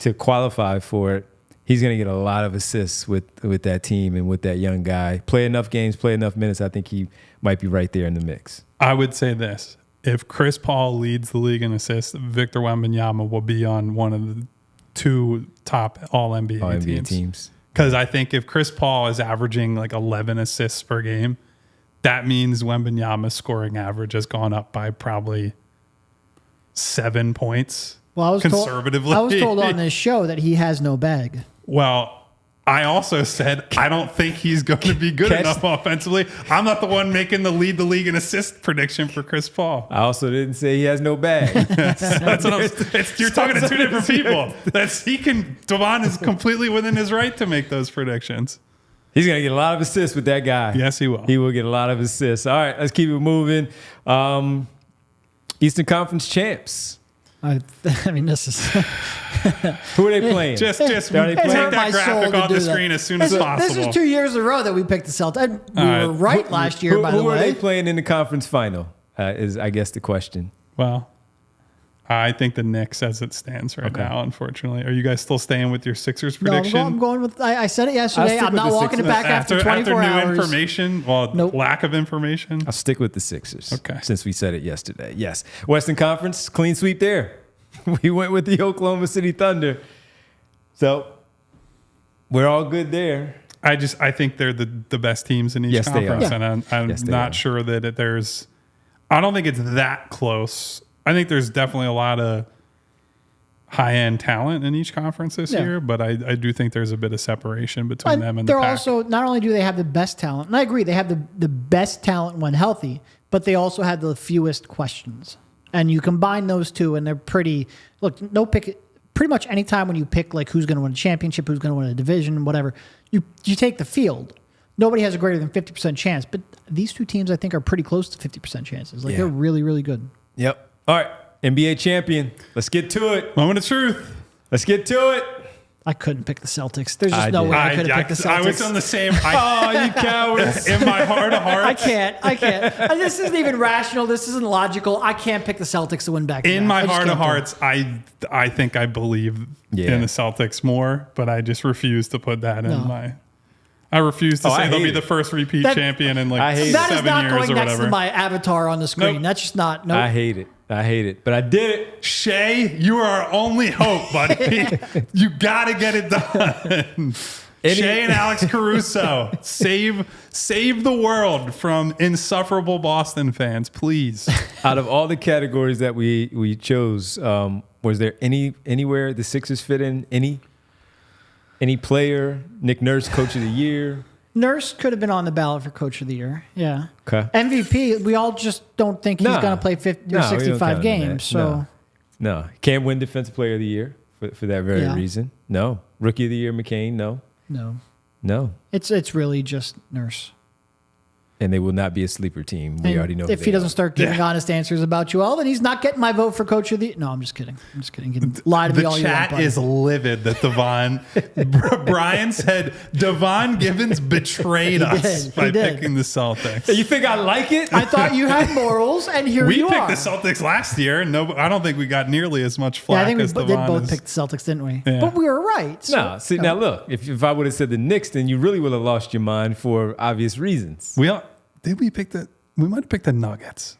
A: to qualify for it? He's going to get a lot of assists with that team and with that young guy. Play enough games, play enough minutes. I think he might be right there in the mix.
B: I would say this: if Chris Paul leads the league in assists, Victor Wembanyama will be on one of the 2 top All NBA,
A: All NBA teams.
B: Because I think if Chris Paul is averaging like 11 assists per game, that means Wembanyama's scoring average has gone up by probably 7 points.
C: Well,
B: conservatively.
C: I was told on this show that he has no bag.
B: Well, I also said I don't think he's going to be good enough offensively. I'm not the one making the lead the league in assist prediction for Chris Paul.
A: I also didn't say he has no bag.
B: That's what you're talking to 2 different people. Devon is completely within his right to make those predictions.
A: He's going to get a lot of assists with that guy.
B: Yes, he will.
A: He will get a lot of assists. All right, let's keep it moving. Eastern Conference champs.
C: I mean, this is.
A: Who are they playing?
B: Just
A: Are they
B: take
A: playing?
B: that graphic off the screen as soon as possible.
C: This is 2 years in a row that we picked the Celtics. We were right last year, by the
A: Who are
C: way.
A: they playing in the conference final? Is I guess the question.
B: Well, I think the Knicks as it stands right now, unfortunately. Are you guys still staying with your Sixers
C: No,
B: prediction?
C: I'm going with. I said it yesterday.
A: stick
C: I'm
A: with
C: not
A: the
C: walking it
A: Sixers.
C: back after 24
B: new
C: hours.
B: information, well,
C: Nope.
B: lack of information.
A: I'll stick with the Sixers.
B: Okay.
A: Since we said it yesterday. Yes. Western Conference, clean sweep there. We went with the Oklahoma City Thunder. So we're all good there.
B: I think they're the best teams in each
A: Yes, they are.
B: conference,
C: Yeah.
B: and I'm
A: Yes, they
B: not
A: are.
B: sure that there's. I don't think it's that close. I think there's definitely a lot of high-end talent in each conference this
C: Yeah.
B: year, but I do think there's a bit of separation between them and the
C: they're
B: pack.
C: also not only do they have the best talent, and I agree they have the best talent when healthy, but they also have the fewest questions. And you combine those two, and they're pretty. Look, no pick. Pretty much any time when you pick like who's going to win a championship, who's going to win a division, whatever, you take the field. Nobody has a greater than 50% chance, but these two teams I think are pretty close to 50% chances. They're really, really good.
A: Yep. All right. NBA champion. Let's get to it.
B: Moment of truth.
A: Let's get to it.
C: I couldn't pick the Celtics. There's just no way I could have picked the Celtics.
B: I was on the same.
A: Oh, you cowards.
B: In my heart of hearts.
C: I can't. And this isn't even rational. This isn't logical. I can't pick the Celtics to win back.
B: In my heart of hearts, I think I believe in the Celtics more, but I just refuse to put that in my. I refuse to say they'll be the first repeat champion in like 7 years or whatever.
C: That is not going next to my avatar on the screen. Nope. That's just not. Nope.
A: I hate it, but I did it.
B: Shay, you are our only hope, buddy. You got to get it done. Shay and Alex Caruso, save the world from insufferable Boston fans, please.
A: Out of all the categories that we chose, was there anywhere the Sixers fit in? Any player? Nick Nurse, Coach of the Year?
C: Nurse could have been on the ballot for Coach of the Year. Yeah.
A: Okay.
C: MVP, we all just don't think he's going to play 50 or 65 games. So
A: no. Can't win Defensive Player of the Year for that very reason. No. Rookie of the Year, McCain, no. No.
C: It's really just Nurse.
A: And they will not be a sleeper team. We already know.
C: If he doesn't start giving honest answers about Joel, then he's not getting my vote for Coach of the Year. No, I'm just kidding. Lie to me all you want.
B: The chat is livid that Devon. Brian said Devon Givens betrayed us by picking the Celtics.
A: You think I like it?
C: I thought you had morals, and here you are.
B: We picked the Celtics last year. No, I don't think we got nearly as much flack as Devon.
C: I think we both picked the Celtics, didn't we? Yeah. But we were right.
A: So, now look, if I would have said the Knicks, then you really would have lost your mind for obvious reasons.
B: Did we pick we might have picked the Nuggets.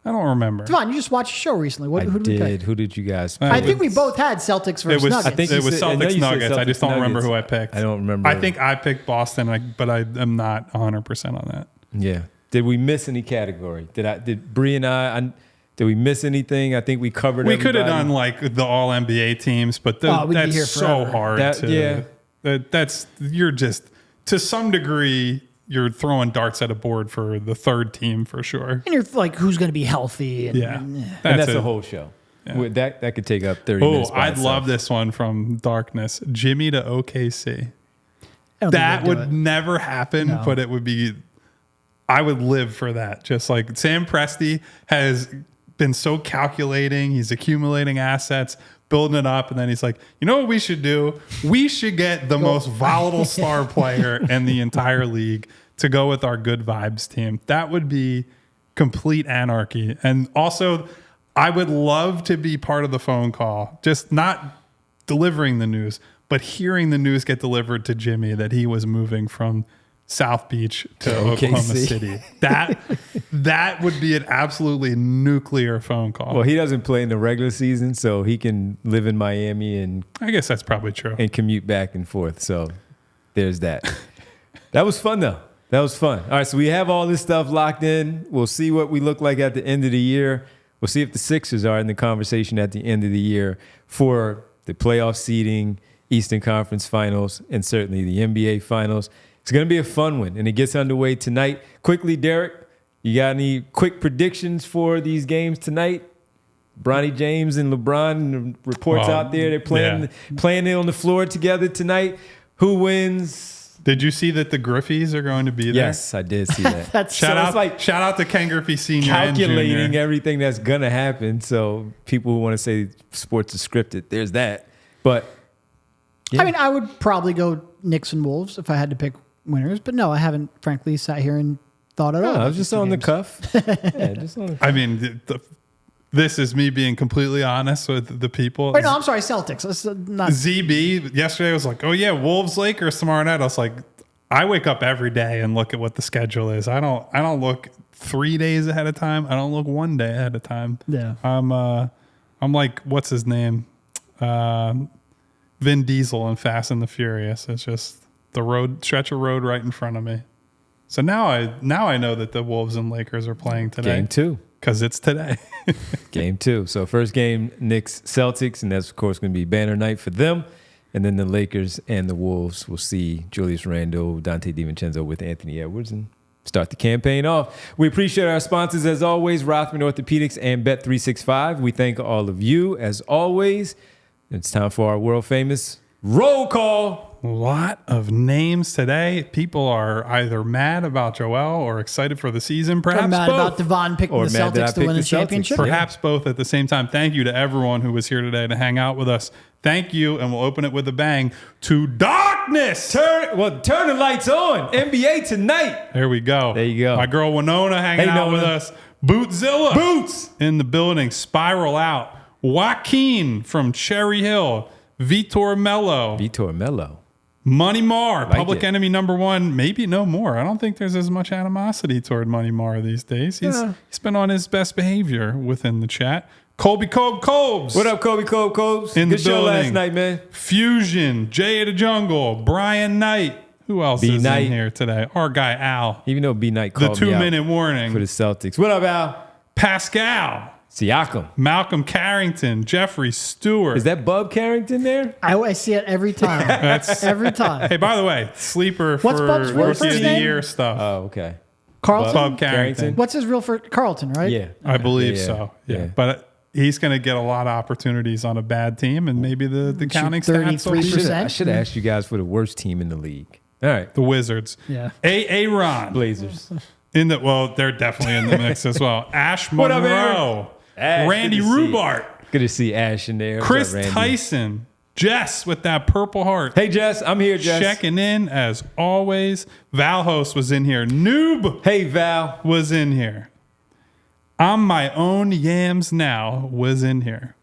B: I don't remember.
C: Devon, you just watched a show recently. Who did we pick?
A: Who did you guys pick?
C: I think we both had Celtics versus Nuggets.
B: I think it was Celtics Nuggets. I just don't remember who I picked.
A: I don't remember.
B: I think I picked Boston, but I am not 100% on that.
A: Yeah. Did we miss any category? Did Bree and I did we miss anything? I think we covered everybody.
B: We could have done like the all NBA teams, but that's so hard you're just to some degree you're throwing darts at a board for the third team for sure.
C: And you're like, who's going to be healthy?
A: And that's a whole show. Yeah. That could take up 30 minutes.
B: I'd love this one from Darkness. Jimmy to OKC. That would never happen, but it would be. I would live for that. Just like Sam Presti has been so calculating. He's accumulating assets, building it up, and then he's like, you know what we should do? We should get the most volatile star player in the entire league to go with our good vibes team. That would be complete anarchy. And also, I would love to be part of the phone call, just not delivering the news, but hearing the news get delivered to Jimmy that he was moving from South Beach to Oklahoma City. That would be an absolutely nuclear phone call.
A: Well, he doesn't play in the regular season, so he can live in Miami and
B: I guess that's probably true.
A: And commute back and forth. So there's that. That was fun though. That was fun. All right, so we have all this stuff locked in. We'll see what we look like at the end of the year. We'll see if the Sixers are in the conversation at the end of the year for the playoff seeding, Eastern Conference Finals, and certainly the NBA Finals. It's going to be a fun one, and it gets underway tonight. Quickly, Derek, you got any quick predictions for these games tonight? Bronny James and LeBron, reports out there. They're playing it on the floor together tonight. Who wins?
B: Did you see that the Griffies are going to be there?
A: Yes, I did see that.
B: Shout out to Ken Griffey Sr.
A: Calculating
B: and Jr.
A: everything that's going to happen. So people who want to say sports is scripted, there's that. But
C: I mean, I would probably go Knicks and Wolves if I had to pick winners, but no, I haven't frankly sat here and thought at all.
A: I was just on the cuff.
B: I mean, this is me being completely honest with the people.
C: Wait, no, I'm sorry, Celtics. Not
B: ZB yesterday was like, oh yeah, Wolves Lakers tomorrow night. I was like, I wake up every day and look at what the schedule is. I don't look 3 days ahead of time. I don't look 1 day ahead of time.
C: Yeah.
B: I'm like, what's his name? Vin Diesel and Fast and the Furious. It's just the stretch of road right in front of me. So now I know that the Wolves and Lakers are playing today.
A: Game 2.
B: Because it's today.
A: Game 2. So first game, Knicks, Celtics, and that's, of course, going to be banner night for them. And then the Lakers and the Wolves will see Julius Randle, Dante DiVincenzo with Anthony Edwards and start the campaign off. We appreciate our sponsors, as always, Rothman Orthopedics and Bet365. We thank all of you, as always. It's time for our world-famous Roll call.
B: A lot of names today. People are either mad about Joel or excited for the season. Perhaps
C: I'm mad
B: both.
C: about Devon picking
A: Or
C: the
A: mad that I
C: Celtics to
A: picked
C: win
A: the
C: the
A: Celtics.
C: championship.
B: Perhaps both at the same time. Thank you to everyone who was here today to hang out with us. Thank you, and we'll open it with a bang to darkness.
A: Turn the lights on. NBA tonight.
B: There we go.
A: There you go.
B: My girl Winona hanging
A: Hey,
B: out with
A: Nona.
B: us. Bootzilla.
A: Boots.
B: In the building. Spiral out. Joaquin from Cherry Hill. Vitor Mello.
A: Vitor Mello.
B: Money Marr. Public
A: it.
B: enemy number one. Maybe no more. I don't think there's as much animosity toward Money Marr these days. He's been on his best behavior within the chat. Colby Cobes.
A: What up, Kobe Cobes?
B: In the
A: Good show last
B: building.
A: night, man.
B: Fusion. Jay of the Jungle. Brian Knight. Who else is
A: Knight.
B: in here today? Our guy Al.
A: Even though B Knight
B: The
A: called me
B: 2-minute
A: out
B: warning.
A: for the Celtics. What up, Al?
B: Pascal.
A: Siakam.
B: Malcolm Carrington. Jeffrey Stewart.
A: Is that Bub Carrington there?
C: I see it every time. every time.
B: Hey, by the way, sleeper
C: What's
B: for
C: Bub's real
B: Rookie of
C: first
B: the
C: name?
B: Year stuff.
A: Oh, okay.
C: Carlton?
B: Bub Carrington.
C: What's his real first? Carlton, right?
A: Yeah.
B: I believe
A: Yeah,
B: so. Yeah.
A: yeah.
B: But he's going to get a lot of opportunities on a bad team, and maybe the counting stats will be
C: 33%.
A: I should have asked you guys for the worst team in the league. All right.
B: the Wizards.
C: Yeah.
B: Ron.
A: Blazers.
B: They're definitely in the mix as well. Ash
A: What up,
B: Monroe.
A: Ash,
B: Randy
A: good to see you.
B: Rubart.
A: Good to see Ash in there. What's
B: Chris
A: up, Randy?
B: Tyson. Jess with that purple heart.
A: Hey, Jess. I'm here, Jess.
B: Checking in as always. Valhos was in here. Noob
A: Hey, Val.
B: was in here. I'm my own yams now was in here.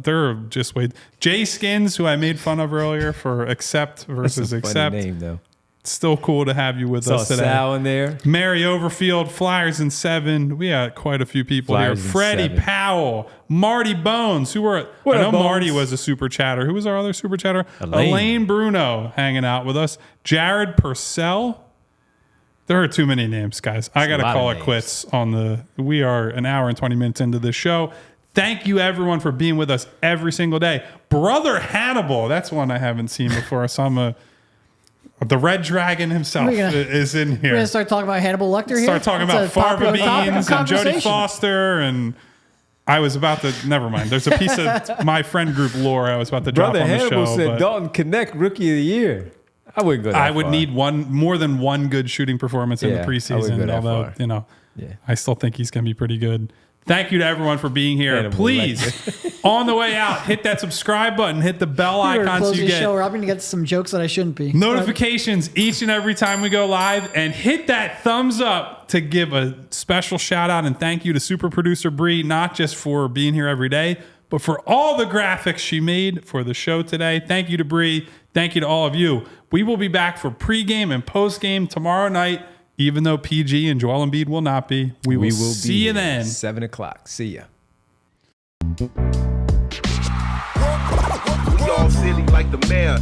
B: They're just wait. Jay Skins, who I made fun of earlier for accept versus
A: That's a funny
B: accept.
A: name, though.
B: Still cool to have you with
A: Saw
B: us today.
A: Sal in there.
B: Mary Overfield, Flyers in 7. We got quite a few people
A: Flyers
B: here.
A: in
B: Freddie
A: 7.
B: Powell, Marty Bones, who were
A: What
B: I
A: up,
B: know
A: Bones?
B: Marty was a super chatter. Who was our other super chatter?
A: Elaine.
B: Elaine Bruno hanging out with us. Jared Purcell. There are too many names, guys. I got to
A: a lot
B: call
A: of
B: it
A: names.
B: quits on we are an hour and 20 minutes into this show. Thank you, everyone, for being with us every single day. Brother Hannibal, that's one I haven't seen before. So the Red Dragon himself is in
C: We're
B: here.
C: going to start talking about Hannibal Lecter here.
B: Start talking
C: It's
B: about
C: a popular
B: Farva
C: topic of
B: Beans and Jodie
C: conversation.
B: Foster. And I was about to, never mind. There's a piece of my friend group lore I was about to drop
A: Brother
B: on the
A: Hannibal
B: show.
A: said
B: but
A: Dalton Connect Rookie of the Year. I wouldn't go that
B: I would
A: far.
B: need more than one good shooting performance in the
A: Yeah, I wouldn't go
B: preseason.
A: that
B: Although,
A: far. Yeah.
B: I still think he's going to be pretty good. Thank you to everyone for being here.
A: Hannibal
B: Please, on the way out, hit that subscribe button, hit the bell
C: We're
B: icon so
C: close
B: you
C: the show.
B: get
C: We're going to get some jokes that I shouldn't be.
B: notifications each and every time we go live, and hit that thumbs up to give a special shout out and thank you to super producer Bree, not just for being here every day, but for all the graphics she made for the show today. Thank you to Bree. Thank you to all of you. We will be back for pregame and postgame tomorrow night, even though PG and Joel Embiid will not be. We will see you then.
A: 7 o'clock. See ya.
D: We all silly like the mayor.